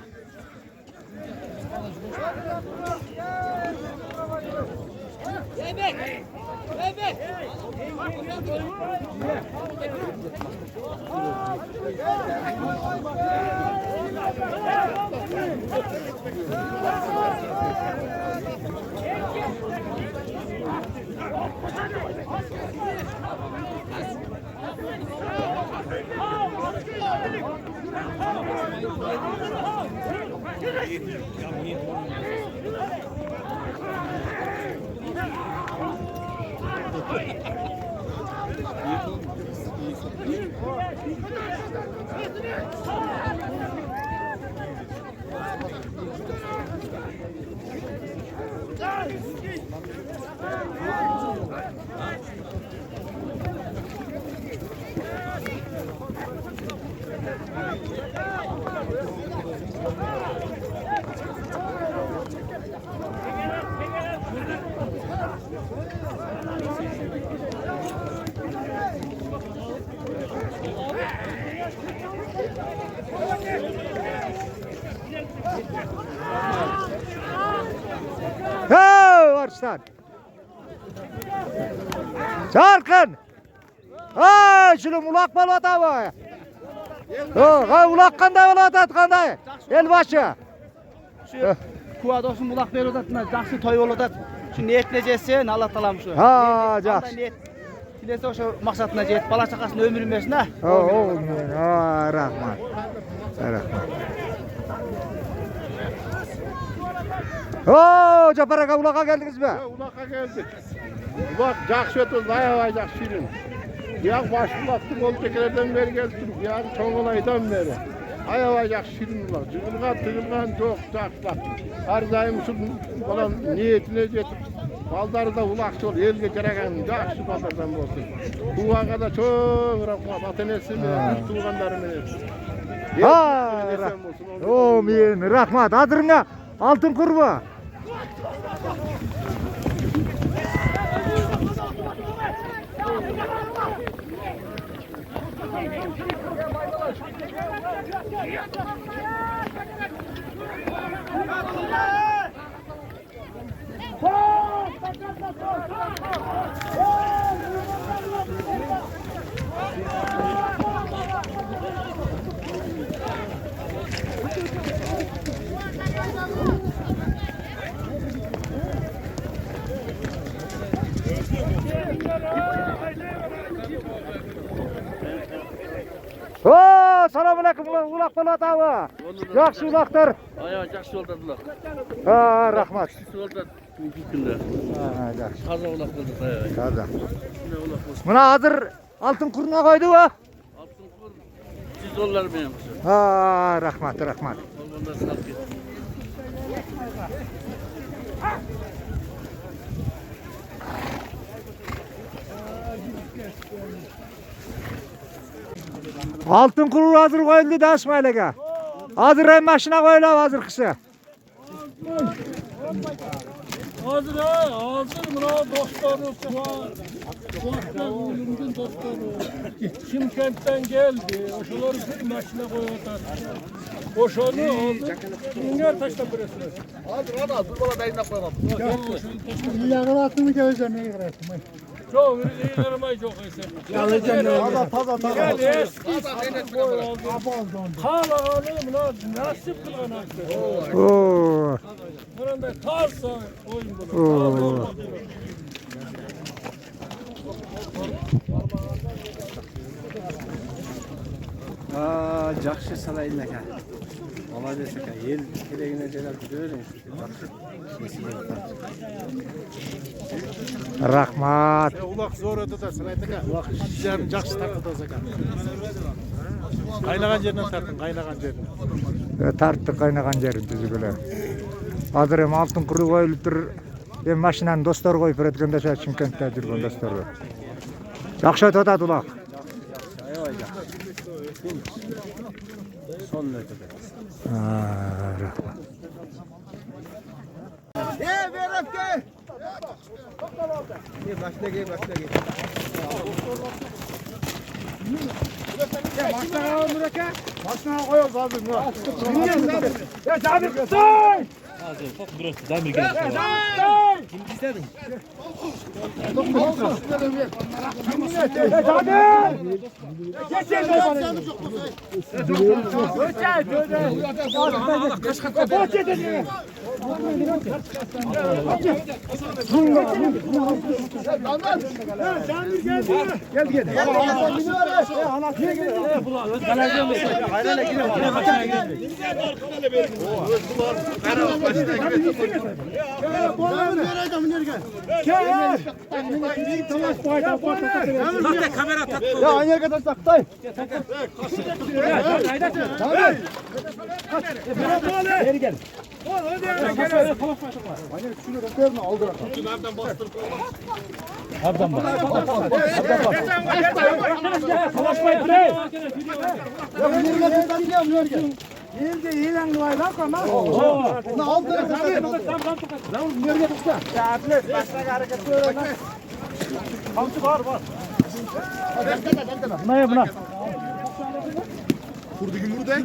Hey Arslan. Çarkın. Ha şunu ulak balı var. Ha ulak kanday balı kanday. Elbaşı. Şu kuva dostum bulak beri odatına жақсы той болот. Şu niyetleyeceksin Allah talam şu. Ha жақсы. Niyet. Dilese şu maksatına jet. Bala çakasının ömrü versin ha. Ha rahmat. Rahmat. Oo, Cabbar aka ulağa geldiniz mi? Ulak'a geldik. Ulak жақсы ötüldü, ayavay жақсы şirin. Ya başbulaktım, ol tekelerden beri geldim. Yani Çoğulay'dan beri. Ayavay жақсы şirin ulak. Tığılgan çok жақсы bak. Her daim şu olan niyetine yetip. Baldarı da ulakçı ol, elge gereken жақсы baldardan olsun. Ulağa da çok rahmat, atenesi mi, tuğanları mı. Amin, rahmat. Adırına altın kurba. Oo, selamünaleyküm ulak Polat abi. Yaxşı ulaklar. Aya жақсы oldular. Ha, rahmat. Oldu günde. Ha, yaxşı. Taza ulak oldu. Taza. Buna hazır altın kuruna koydu mu? Altın kur $100 benim. Ha, rahmat, rahmat. Ondan sağ Altın kurur hazır koyuldu da İsmail'e. Hazır en başına koyuldu hazır kısa. Hazır ha, hazır mı lan dostlarım var. Dostlarım dostlarım. Şimkent'ten geldi. Oşaları bir maşına koyuyorlar. Oşanı aldı. Dünya taşla bırakırlar. Hadi dur bana dayına koyalım. Yağını attığımı geleceğim. Neyi bıraktım? Çok iyilerime çok iyisi. Taza. Gel eski boy oldu. Hala alayım lan. Nasip kılanak. Oo. Buranda kalsa oyun bunu. Oo. Aa, жақсы салайын ака. Молодец ака. Ел керегіне жарап жүрің. Rahmat. Ulak zor ötü de sana ettik ha. Ulak işlerini жақсы tartı zaten. Kaynagan yerinden tartın, kaynagan yerinden. Tarttık kaynagan yerin düzü böyle. Hazır hem altın kuru koyulup dur. Hem maşinan dostlar koyup üretkende şey Şimkent'te durgun dostlar var. Yaxşı ötüdü ulak. Son ötüdü. Rahmat. Başına koyuyoruz abi. Ya Cabir kıtay! Ya aynı kadar saktay. Geri gel. Yenge ilan var lan kana. Ne oldu? Lan nereye tutsa? Saatler başka hareket böyle lan. Hamsi var. Ne ya buna? Kurdu yumru de.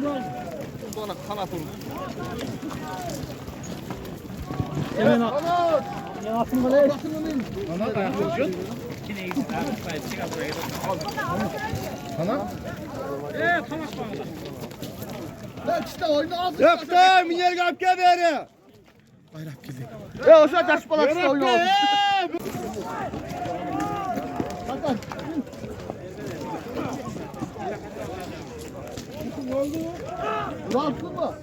Bana kanat olur. Ya atın böyle. Yok da minyer kapke beri. Bayrak gibi. Ya o zaman taş balak oyunu oldu. Rahatsız mı?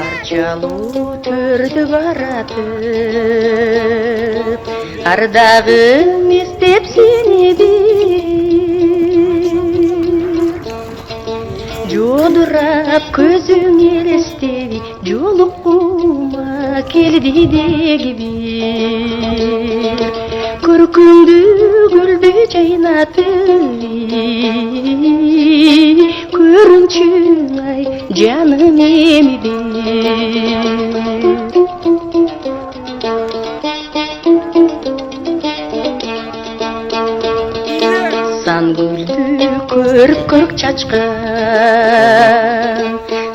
Арчалуу төрдү баратып, ардагым издеп сени бир. Жодурап көзүң элестеби, жолукума келди деги бир. Көркүңдү гүлдү жайнатып, көрүнчү ай жаным эми бир. Сан гүлдү көрүп көк чачкан,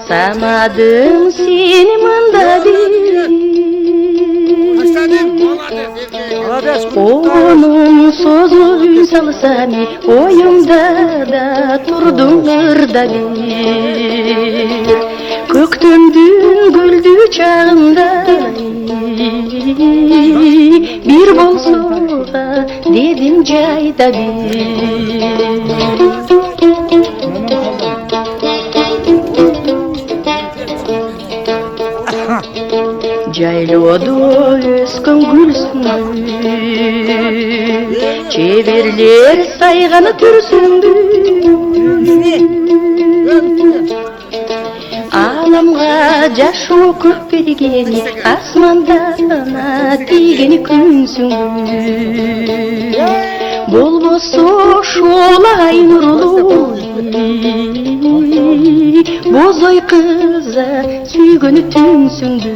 самадым сени мында бир. Onun sozluğu salsam, oyumda da turdum ırda bir. Köktümdün güldü çağımda, bir bolsoğa dedim cayda bir. Jaylodu öskün gülsündü, çevirler saygаны türsündü. Alamga jaşı köp bergeni, asmandana tiygeni künsündü. Bolbosu şolay nurlu, bozoy kıza süygönü tünsündü.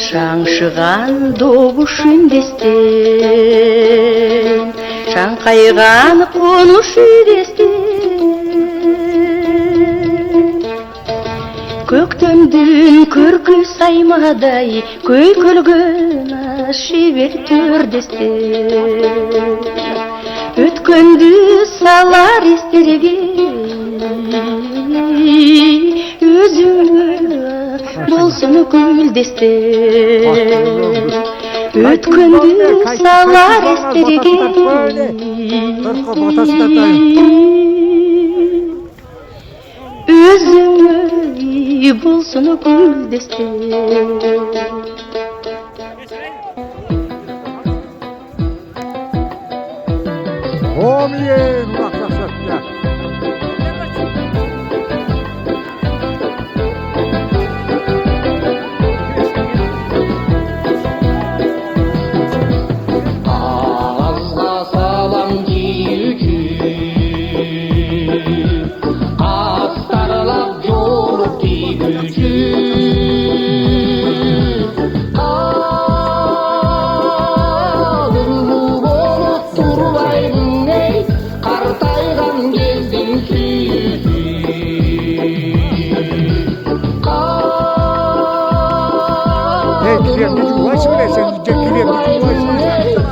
Шаңшыған добуш үндестен, шаңқайған қонуш үйдестен. Көктемдүн көркү саймадай, көйкөлгөн шебер төрдестен. Өткөндү салар эстерге, өзүңө болсун гүлдестен. Өткөндү салар эстерге, өзүңө болсун гүлдестен. Omiyen ulak şaşırttı. Ağızga salam giyücü Astarlap jolup giyücü Kadınlı bolup turbaydın ey Kartaygan gezdin süzü Hey güzel bir cuma söylesen güzel bir cuma söylesen.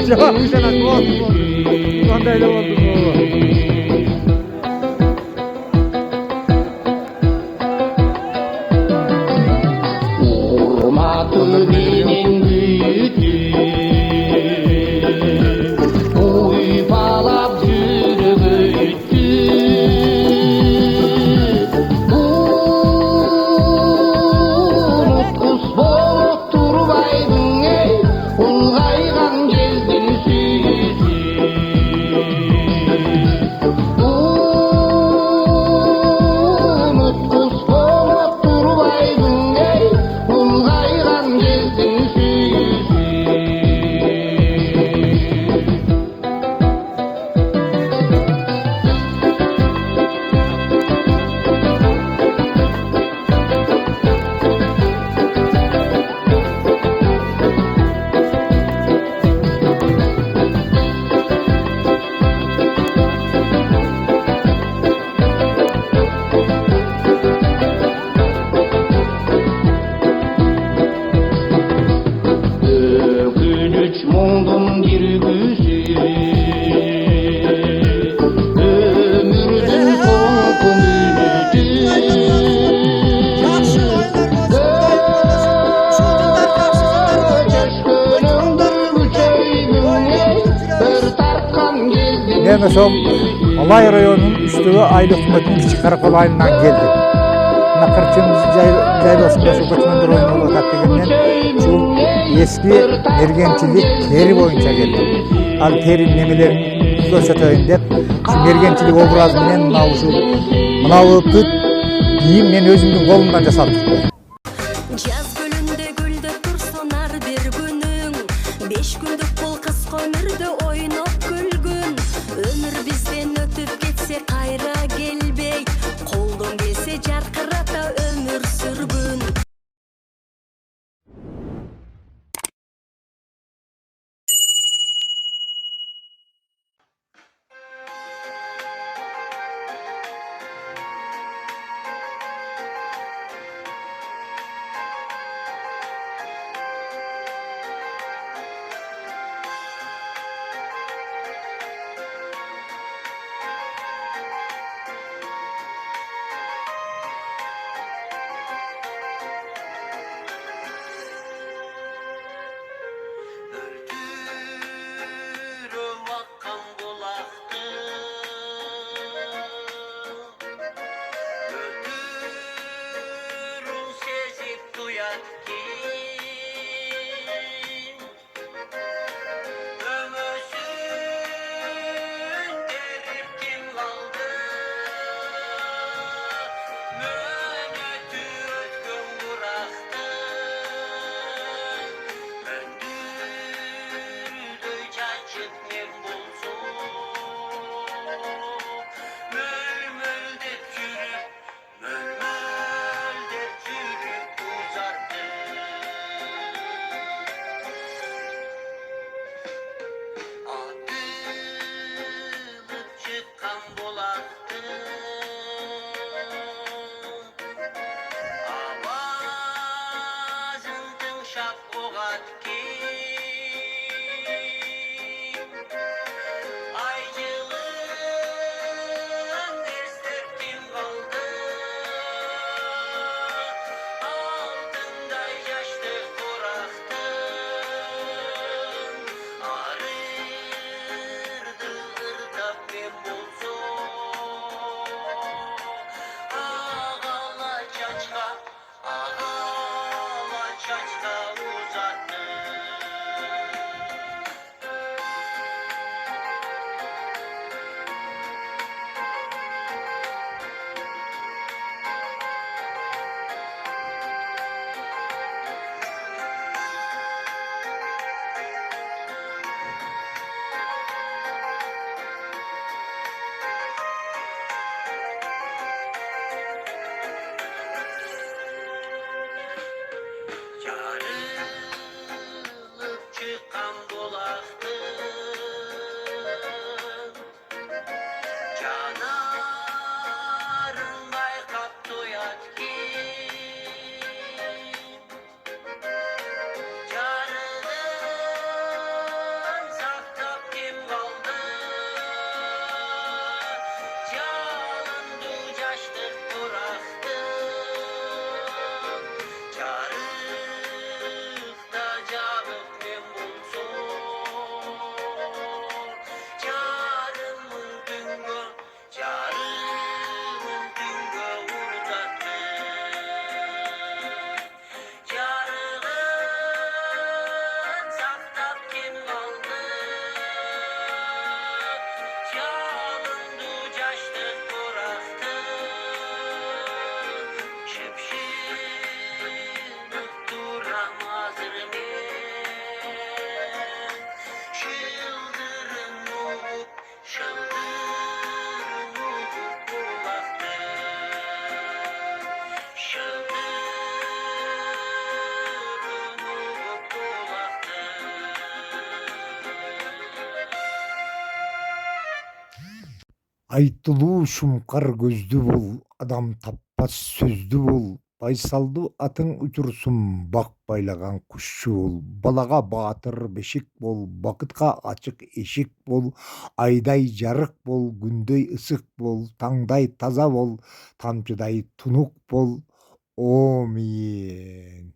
Cevap güzel oldu mu? Ondayla oldu mu? Urmatı benim gücü Uypalap yürügüttü Unutkus bolup turbaydın ey Ulgaygan gezdin süzü Unutkus bolup turbaydın ey Ulgaygan gezdin süzü Ökünüç muңдун киргүсү Өмүрдүн соңку мүнөтү Чөшкөнүңдүр күчөйгүң Бир тарткан кездин Ben son Alay rayonunun üstüve aile hükümetinin Küçük Karakol ayından geldim. Nakırçımız Caylası'nda Sultan'ın bir oyunu olarak degenden şu eski mergençilik teri boyunca geldim. Al terin nemelerini göstereyim dep şu mergençilik obrazından mınavu tut diyeyim men özümdün kolumdan jasalttım. Жаз гүлүндө гүлдөп турсун ар бир күнүң 5 күндүк бул кыска өмүрдө ойноп күлгүн өмүр бизден өтүп кетсе кайра келбей колдон келсе жаркырата өмүр сүргүн Айтылуу шумкар көздү бол, адам таппас сөздү бол. Байсалды атың учурсун, бак байлаган кушчу бол. Балага баатыр бешик бол, бакытка ачык эшик бол. Айдай жарык бол, күндөй ысык бол, таңдай таза бол, тамчыдай тунук бол. Омейин.